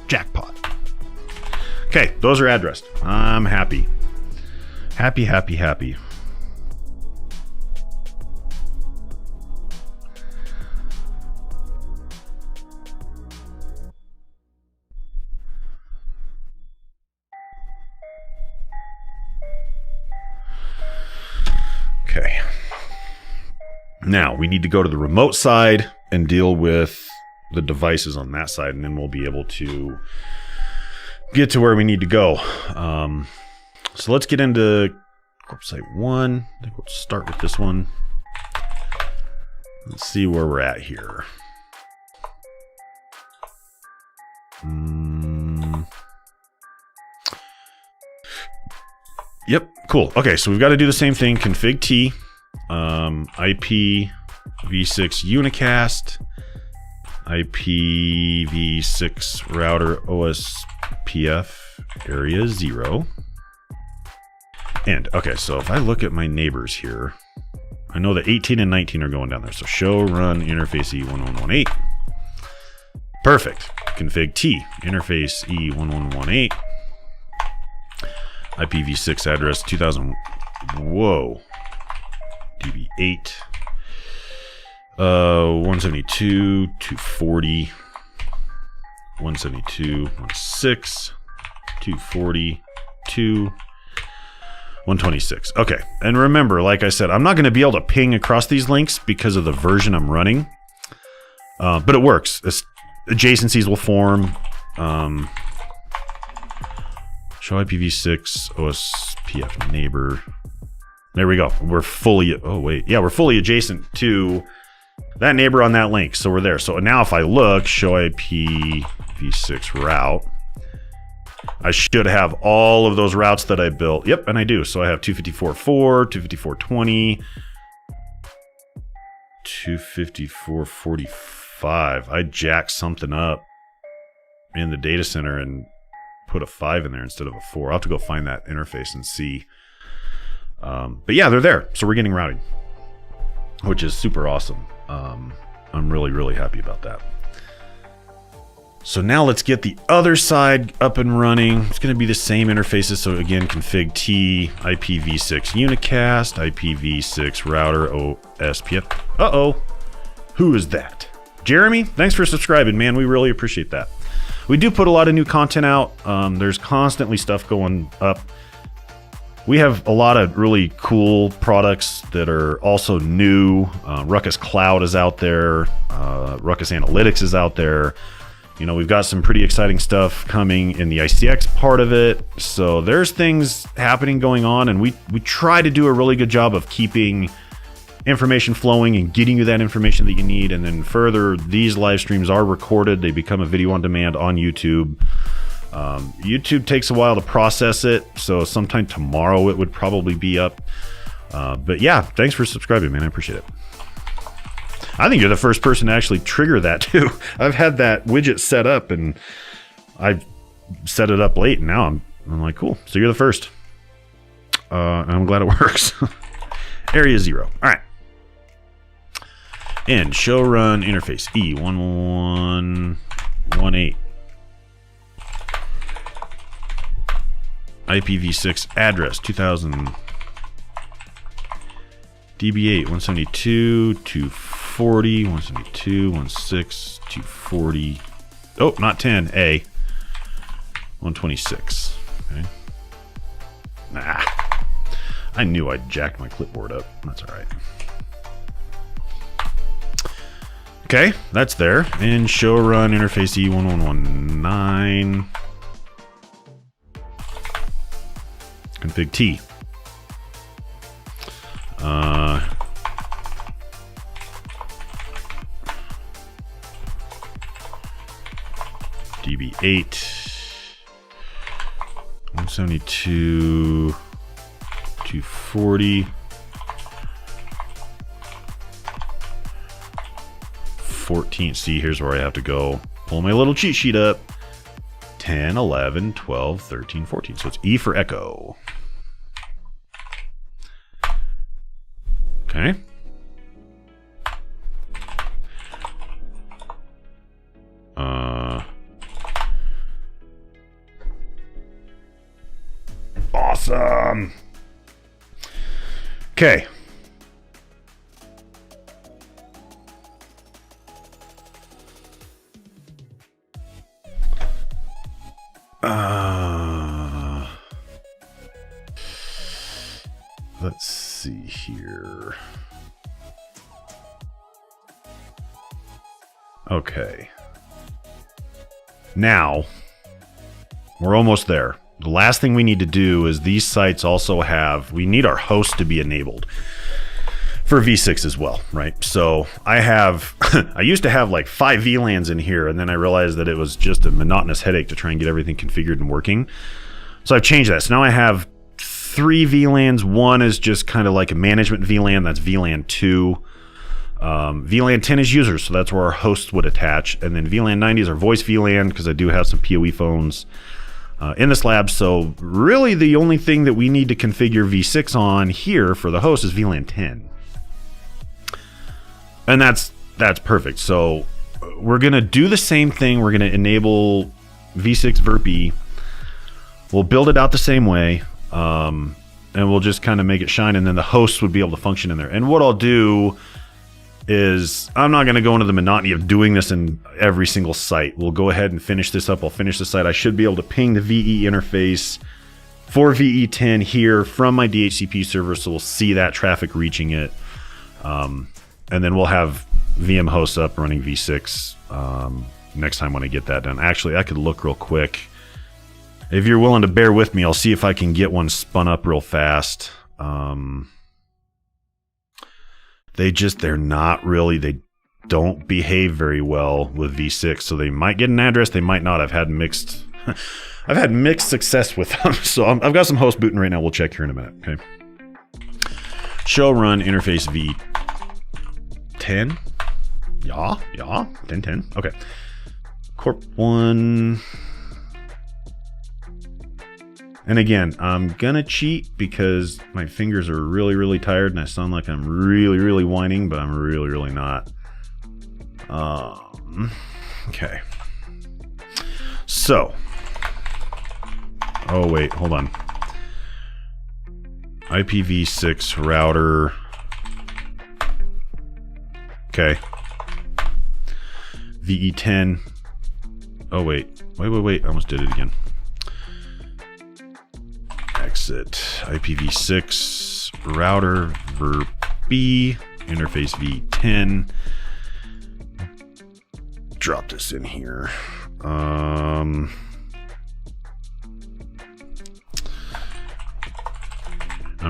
Jackpot. Okay, those are addressed. I'm happy. Happy. Okay. Now we need to go to the remote side and deal with the devices on that side, and then we'll be able to get to where we need to go. So let's get into corp site 1. I think we'll start with this one. Let's see where we're at here. Yep, cool. Okay, so we've got to do the same thing. Config T, IPv6 unicast, IPv6 router OSPF area 0. And, okay, so if I look at my neighbors here, I know that 18 and 19 are going down there. So show run interface E1118. Perfect. Config T, interface E1118. IPv6 address 2000. Whoa. DB8. 172, 240. 172, 16, 240, 126. Okay. And remember, like I said, I'm not going to be able to ping across these links because of the version I'm running. But it works. Adjacencies will form. Show IPv6 OSPF neighbor. There we go. We're fully, oh wait. Yeah, we're fully adjacent to that neighbor on that link. So we're there. So now if I look, show IPv6 route, I should have all of those routes that I built. Yep, and I do. So I have 254.4, 254.20, 254.45. I jacked something up in the data center and put a 5 in there instead of a 4. I'll have to go find that interface and see. But yeah, they're there. So we're getting routing, which is super awesome. I'm really, really happy about that. So now let's get the other side up and running. It's going to be the same interfaces. So again, config T, IPv6 unicast, IPv6 router OSPF. Uh-oh. Who is that? Jeremy, thanks for subscribing, man. We really appreciate that. We do put a lot of new content out. There's constantly stuff going up. We have a lot of really cool products that are also new. RUCKUS Cloud is out there. RUCKUS Analytics is out there. You know, we've got some pretty exciting stuff coming in the ICX part of it. So there's things happening going on, and we try to do a really good job of keeping information flowing and getting you that information that you need. And then further, these live streams are recorded. They become a video on demand on YouTube. YouTube takes a while to process it, so sometime tomorrow it would probably be up. But yeah, thanks for subscribing, man. I appreciate it. I think you're the first person to actually trigger that too. I've had that widget set up and I've set it up late, and now I'm like, cool. So you're the first. And I'm glad it works. Area 0. All right. And show run interface E1118. IPv6 address 2000. DB8 172 240 172 16 240. Oh, not 10. A 126. Okay. Nah. I knew I jacked my clipboard up. That's all right. Okay, that's there. And show run interface E1119. Config T. DB8. 22, 240, 14. See, here's where I have to go. Pull my little cheat sheet up. 10, 11, 12, 13, 14. So it's E for echo. Okay. Awesome. Okay. Let's see here. Okay. Now, we're almost there. The last thing we need to do is these sites also have, we need our host to be enabled for V6 as well, right? So I have, I used to have like 5 VLANs in here, and then I realized that it was just a monotonous headache to try and get everything configured and working. So I've changed that. So now I have 3 VLANs. One is just kind of like a management VLAN. That's VLAN 2. VLAN 10 is users, so that's where our host would attach. And then VLAN 90 is our voice VLAN, because I do have some PoE phones in this lab. So really the only thing that we need to configure V6 on here for the host is VLAN 10. And that's perfect. So we're going to do the same thing. We're going to enable V6 VRP. We'll build it out the same way. And we'll just kind of make it shine, and then the host would be able to function in there. And what I'll do is, I'm not going to go into the monotony of doing this in every single site. We'll go ahead and finish this up. I'll finish the site. I should be able to ping the VE interface for VE10 here from my DHCP server, so we'll see that traffic reaching it. And then we'll have VM hosts up running V6 next time when I get that done. Actually, I could look real quick. If you're willing to bear with me, I'll see if I can get one spun up real fast. They're not really, they don't behave very well with V6. So they might get an address, they might not. I've had mixed success with them. So I've got some hosts booting right now. We'll check here in a minute. Okay. Show run interface V10. Yeah, 10. Okay. Corp 1. And again, I'm gonna cheat because my fingers are really, really tired and I sound like I'm really, really whining, but I'm really, really not. Okay. So. Oh, wait, hold on. IPv6 router. Okay. VE10. Oh, wait. Wait. I almost did it again. Exit IPv6 router VRP interface V10. Drop this in here. I'm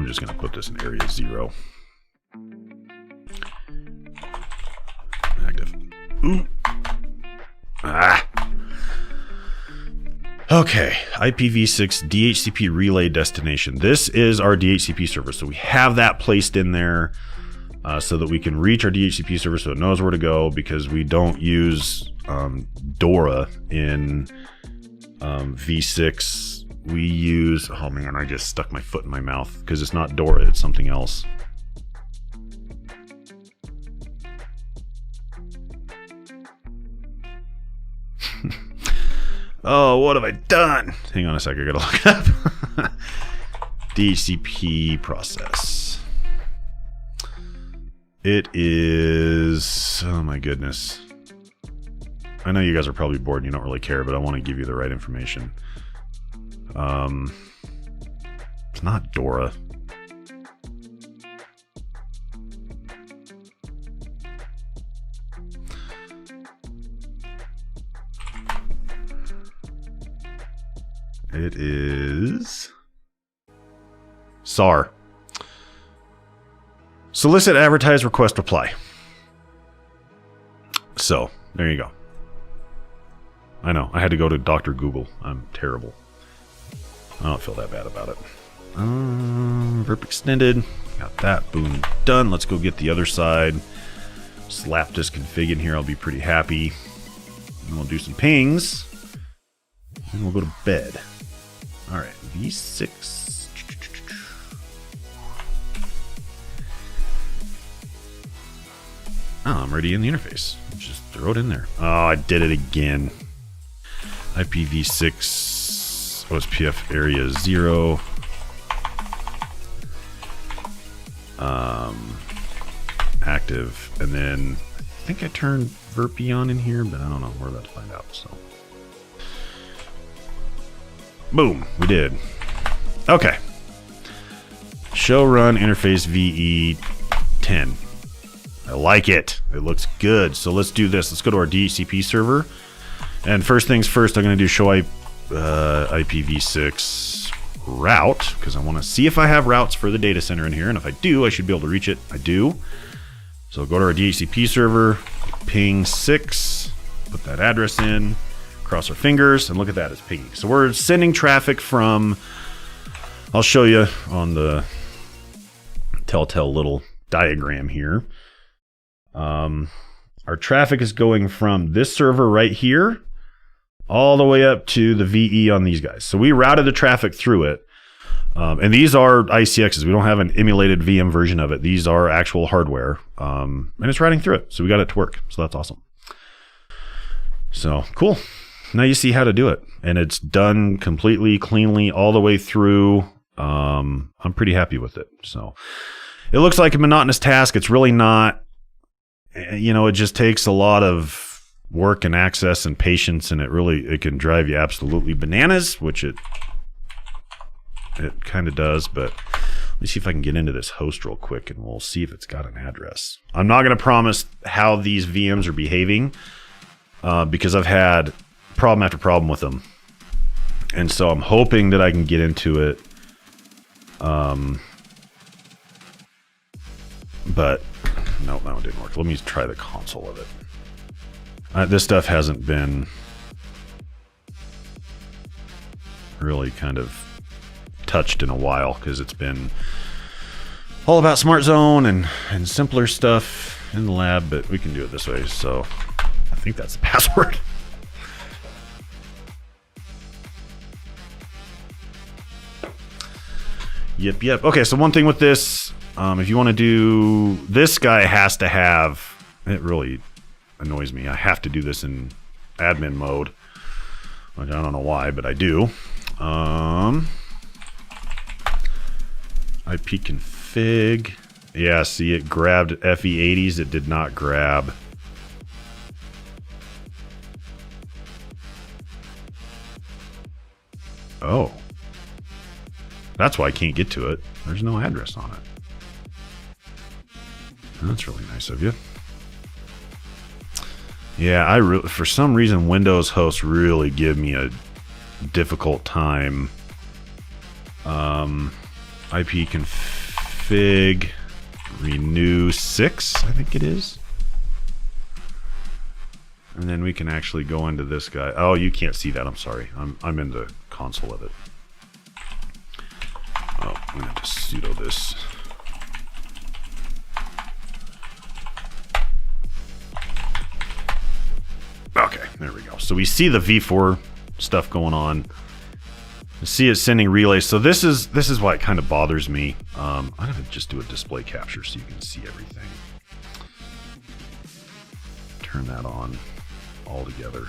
just going to put this in area 0. Active. Ooh. Ah. Okay, IPv6 DHCP relay destination. This is our DHCP server, so we have that placed in there so that we can reach our DHCP server so it knows where to go, because we don't use DORA in V6. We use, oh man, I just stuck my foot in my mouth because it's not DORA, it's something else. Oh, what have I done? Hang on a sec, I gotta look up. DHCP process. It is, oh my goodness. I know you guys are probably bored and you don't really care, but I want to give you the right information. It's not DORA. It is SAR. Solicit, advertise, request, reply. So, there you go. I know, I had to go to Dr. Google. I'm terrible. I don't feel that bad about it. Verp extended. Got that. Boom. Done. Let's go get the other side. Slap this config in here. I'll be pretty happy. And we'll do some pings. And we'll go to bed. Alright. V6. Oh, I'm already in the interface. Just throw it in there. Oh, I did it again. IPv6 OSPF area 0. Active, and then I think I turned Verpy on in here, but I don't know. We're about to find out. So, boom, we did. Okay. Show run interface VE 10. I like it. It looks good. So let's do this. Let's go to our DHCP server. And first things first, I'm going to do show IPv6 route, because I want to see if I have routes for the data center in here. And if I do, I should be able to reach it. I do. So go to our DHCP server, ping 6, put that address in, cross our fingers, and look at that, it's pinging. So we're sending traffic from, I'll show you on the telltale little diagram here. Our traffic is going from this server right here all the way up to the VE on these guys. So we routed the traffic through it. And these are ICXs. We don't have an emulated VM version of it. These are actual hardware. And it's routing through it. So we got it to work. So that's awesome. So cool. Now you see how to do it. And it's done completely, cleanly, all the way through. I'm pretty happy with it. So it looks like a monotonous task. It's really not. You know, it just takes a lot of work and access and patience. And it can drive you absolutely bananas, which it kind of does, but let me see if I can get into this host real quick and we'll see if it's got an address. I'm not going to promise how these VMs are behaving because I've had problem after problem with them. And so I'm hoping that I can get into it. But no, that one didn't work. Let me try the console of it. This stuff hasn't been really kind of touched in a while because it's been all about Smart Zone and simpler stuff in the lab, but we can do it this way. So I think that's the password. Yep. Okay, so one thing with this, if you want to do, this guy has to have, it really annoys me. I have to do this in admin mode, which I don't know why, but I do. IP config. Yeah, see, it grabbed FE80s. It did not grab. Oh. That's why I can't get to it. There's no address on it. That's really nice of you. Yeah, for some reason, Windows hosts really give me a difficult time. IP config renew 6, I think it is. And then we can actually go into this guy. Oh, you can't see that. I'm sorry. I'm in the console of it. Oh, I'm going to just sudo this. Okay, there we go. So we see the v4 stuff going on. You see it sending relays. So this is why it kind of bothers me. I'm going to just do a display capture so you can see everything. Turn that on all together.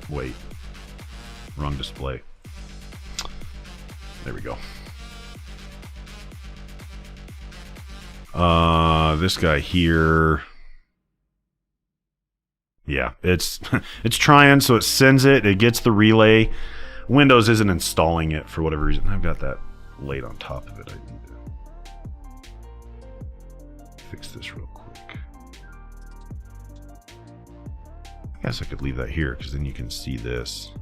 Wait. Wrong display. There we go. This guy here. Yeah, it's trying, so it sends it. It gets the relay. Windows isn't installing it for whatever reason. I've got that laid on top of it. I need to fix this real quick. I guess I could leave that here because then you can see this.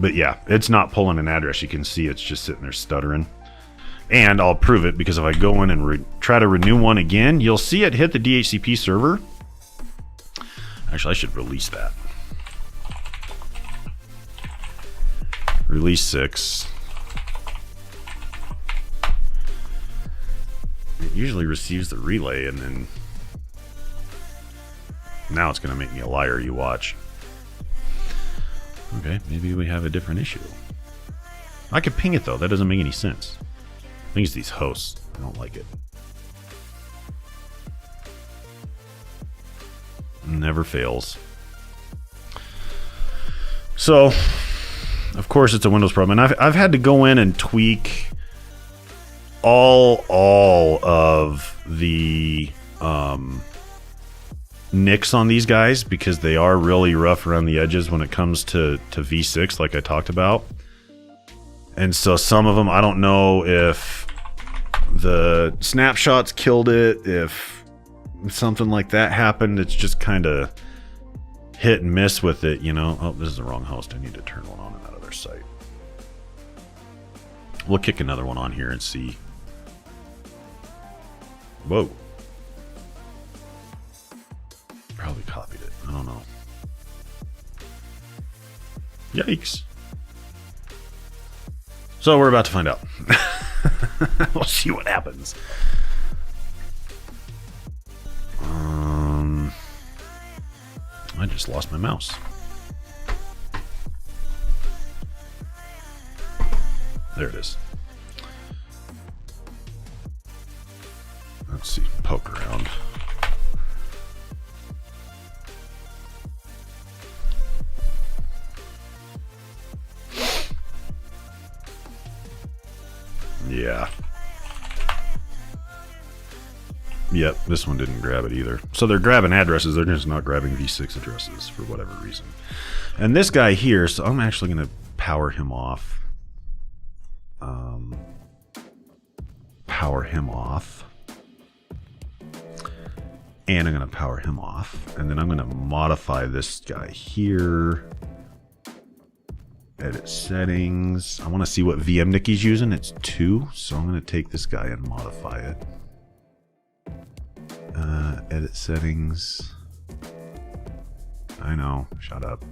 But yeah, it's not pulling an address. You can see it's just sitting there stuttering. And I'll prove it because if I go in and try to renew one again, you'll see it hit the DHCP server. Actually, I should release that. Release 6. It usually receives the relay and then now it's going to make me a liar, you watch. Okay, maybe we have a different issue. I could ping it though, that doesn't make any sense. I think it's these hosts. I don't like it. Never fails. So, of course it's a Windows problem. And I've had to go in and tweak all of the nicks on these guys because they are really rough around the edges when it comes to V6 like I talked about. And so some of them, I don't know if the snapshots killed it, if something like that happened. It's just kind of hit and miss with it, you know. Oh, this is the wrong host. I need to turn one on in that other site. We'll kick another one on here and see. Whoa. Probably copied it. I don't know. Yikes. So we're about to find out. We'll see what happens. I just lost my mouse. There it is. Let's see, poke around. Yeah. Yep, this one didn't grab it either. So they're grabbing addresses, they're just not grabbing V6 addresses for whatever reason. And this guy here, so I'm actually going to power him off. Power him off. And I'm going to power him off. And then I'm going to modify this guy here. Edit settings. I want to see what VM NIC he's using. It's 2, so I'm going to take this guy and modify it. Edit settings. I know. Shut up.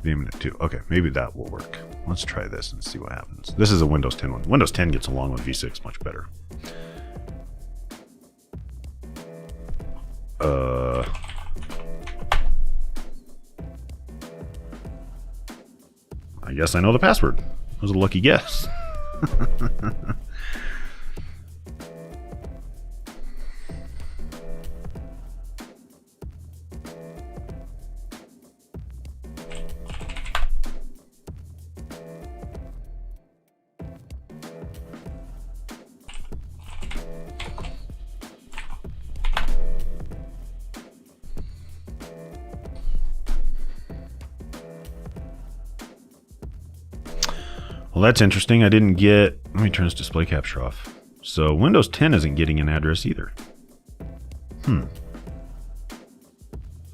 VM NIC 2. Okay, maybe that will work. Let's try this and see what happens. This is a Windows 10 one. Windows 10 gets along with V6 much better. I guess I know the password. That was a lucky guess. Well, that's interesting. I didn't get... Let me turn this display capture off. So Windows 10 isn't getting an address either. So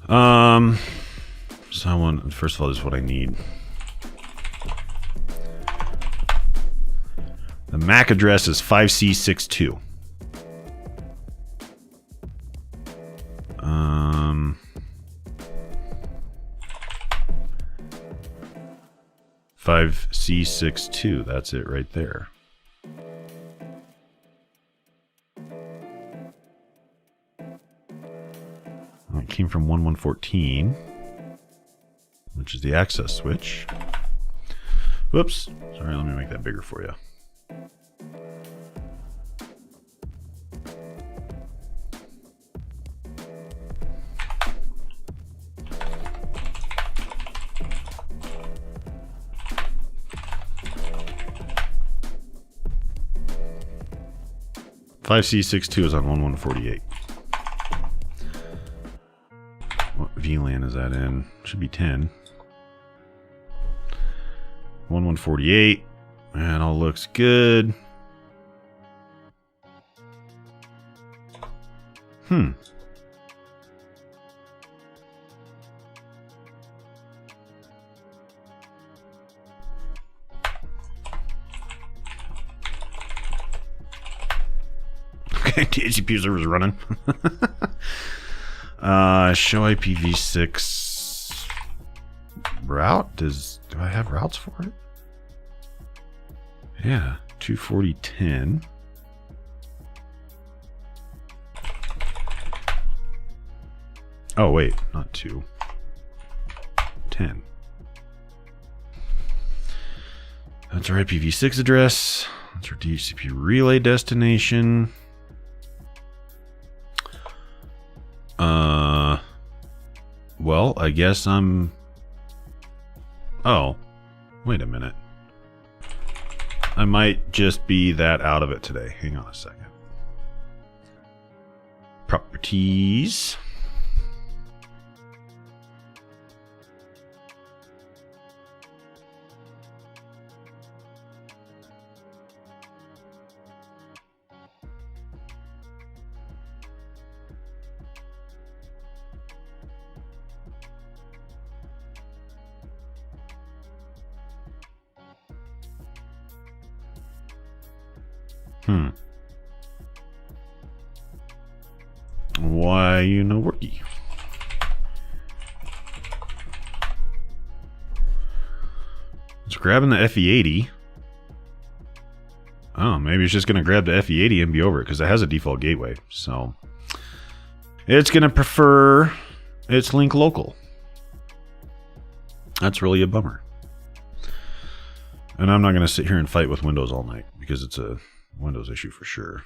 I want... First of all, this is what I need. The MAC address is 5C62. 5C62, that's it right there. Well, it came from 1114, which is the access switch. Whoops, sorry, let me make that bigger for you. .5C62 is on 1148. What VLAN is that in? Should be 10. 1148. Man, all looks good. Okay, DHCP server's running. Show IPv6 route. Do I have routes for it? Yeah, 240.10. Oh, wait, not 2. 10. That's our IPv6 address. That's our DHCP relay destination. Well, I guess I'm... Oh, wait a minute. I might just be that out of it today. Hang on a second. Properties. Why you no worky? It's grabbing the FE80. Oh, maybe it's just going to grab the FE80 and be over it because it has a default gateway. So it's going to prefer its link local. That's really a bummer. And I'm not going to sit here and fight with Windows all night because it's a Windows issue for sure.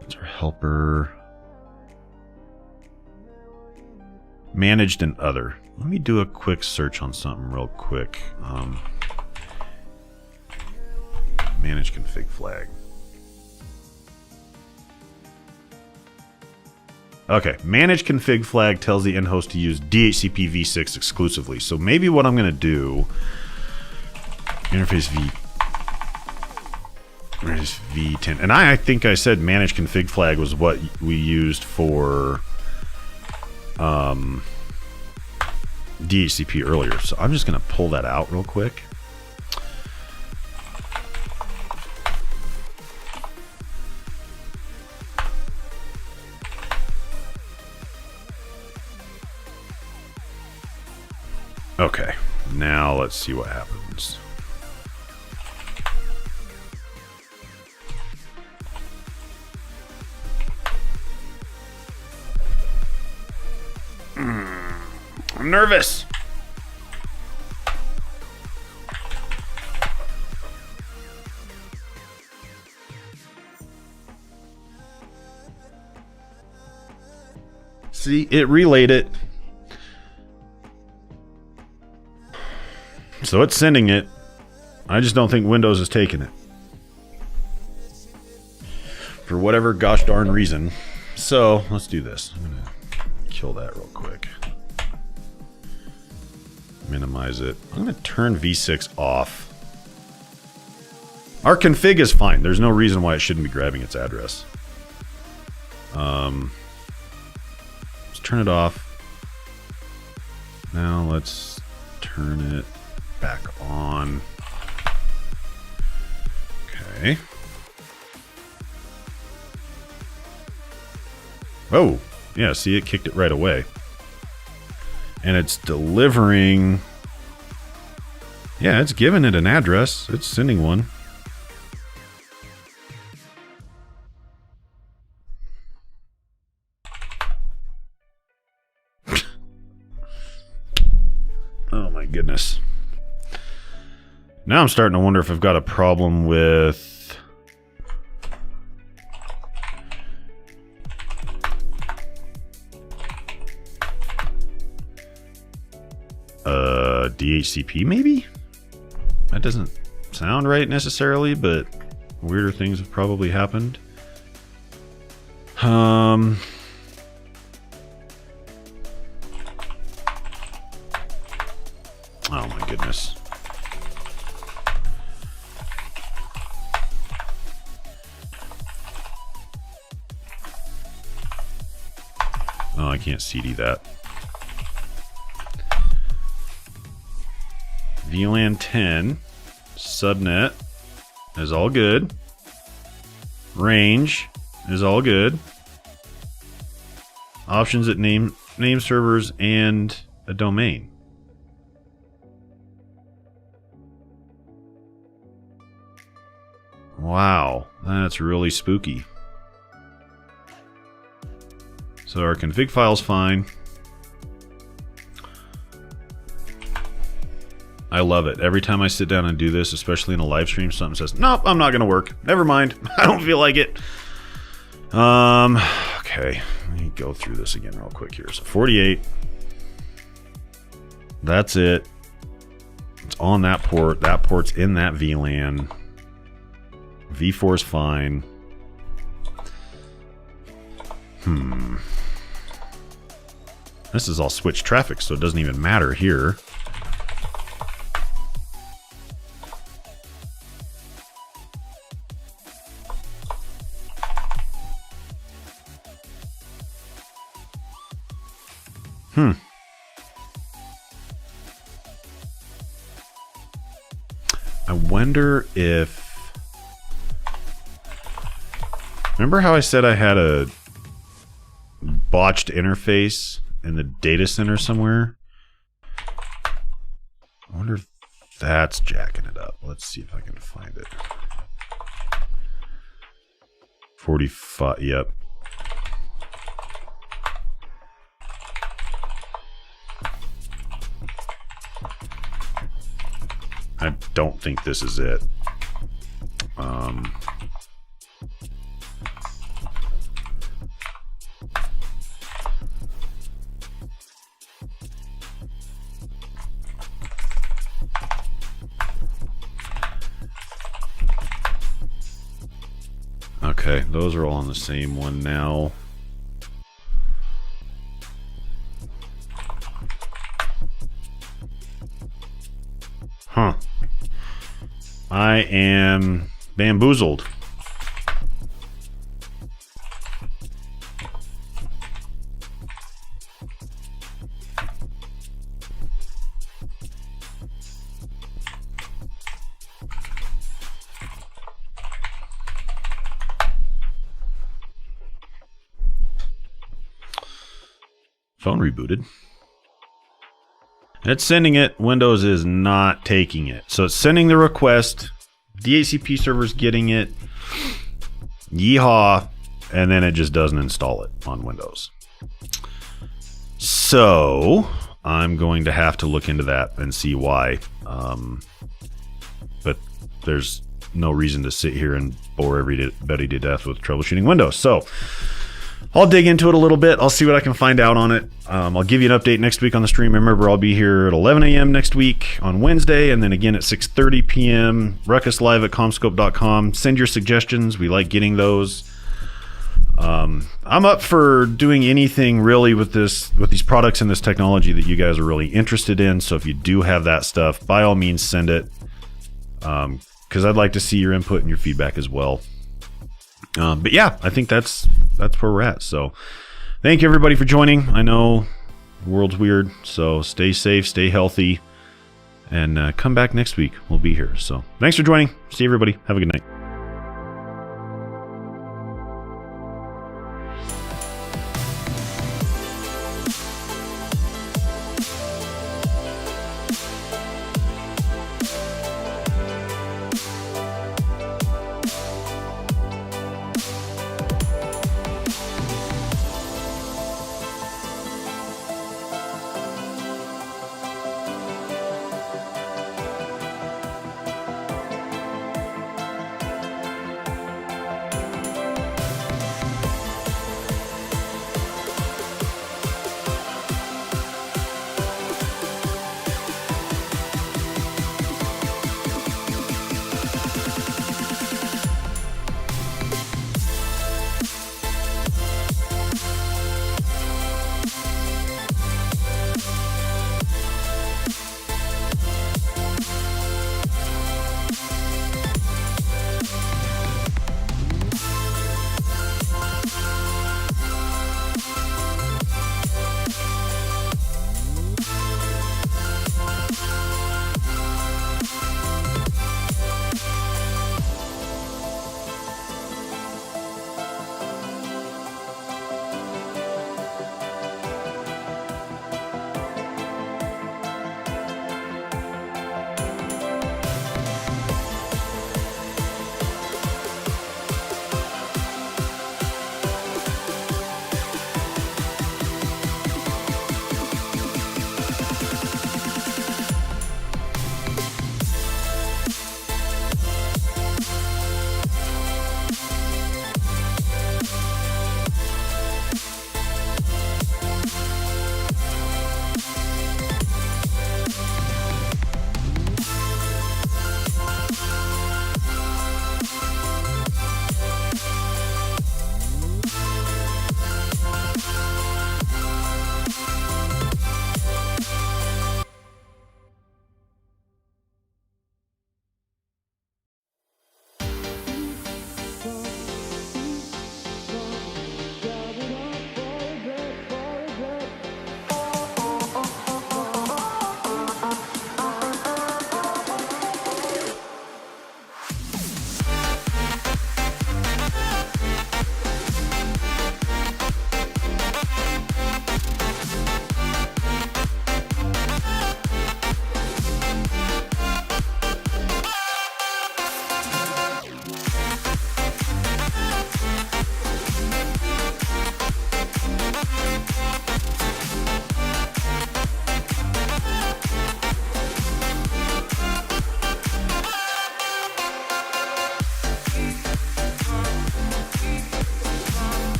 That's our helper. Managed and other. Let me do a quick search on something real quick. Manage config flag. Okay, manage config flag tells the end host to use DHCP v6 exclusively. So maybe what I'm going to do, interface v10, and I think I said manage config flag was what we used for DHCP earlier. So I'm just going to pull that out real quick. Okay, now let's see what happens. I'm nervous. See, it relayed it. So it's sending it. I just don't think Windows is taking it. For whatever gosh darn reason. So let's do this. I'm going to kill that real quick. Minimize it. I'm going to turn v6 off. Our config is fine. There's no reason why it shouldn't be grabbing its address. Let's turn it off. Now let's turn it back on. Okay. Oh, yeah, see, it kicked it right away. And it's delivering. Yeah, it's giving it an address. It's sending one. Oh my goodness. Now I'm starting to wonder if I've got a problem with DHCP maybe? That doesn't sound right necessarily, but weirder things have probably happened. Oh my goodness. Oh, I can't CD that. VLAN 10 subnet is all good. Range is all good. Options at name servers and a domain. Wow, that's really spooky. So our config file's fine. I love it. Every time I sit down and do this, especially in a live stream, something says, nope, I'm not going to work. Never mind. I don't feel like it. Okay. Let me go through this again real quick here. So 48. That's it. It's on that port. That port's in that VLAN. V4 is fine. This is all switch traffic, so it doesn't even matter here. I wonder if... Remember how I said I had a botched interface in the data center somewhere? I wonder if that's jacking it up. Let's see if I can find it. 45, yep. I don't think this is it. Okay, those are all on the same one now. Huh. I am bamboozled. Phone rebooted. It's sending it. Windows is not taking it. So it's sending the request. DHCP server's getting it. Yeehaw. And then it just doesn't install it on Windows. So I'm going to have to look into that and see why. But there's no reason to sit here and bore everybody to death with troubleshooting Windows. So I'll dig into it a little bit. I'll see what I can find out on it. I'll give you an update next week on the stream. Remember, I'll be here at 11 a.m. next week on Wednesday, and then again at 6:30 p.m. Ruckus live at comscope.com. Send your suggestions. We like getting those. I'm up for doing anything really with these products and this technology that you guys are really interested in. So if you do have that stuff, by all means, send it. Because I'd like to see your input and your feedback as well. But yeah, I think that's where we're at. So thank you everybody for joining. I know the world's weird, so stay safe, stay healthy, and come back next week. We'll be here. So thanks for joining. See everybody. Have a good night.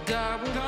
die with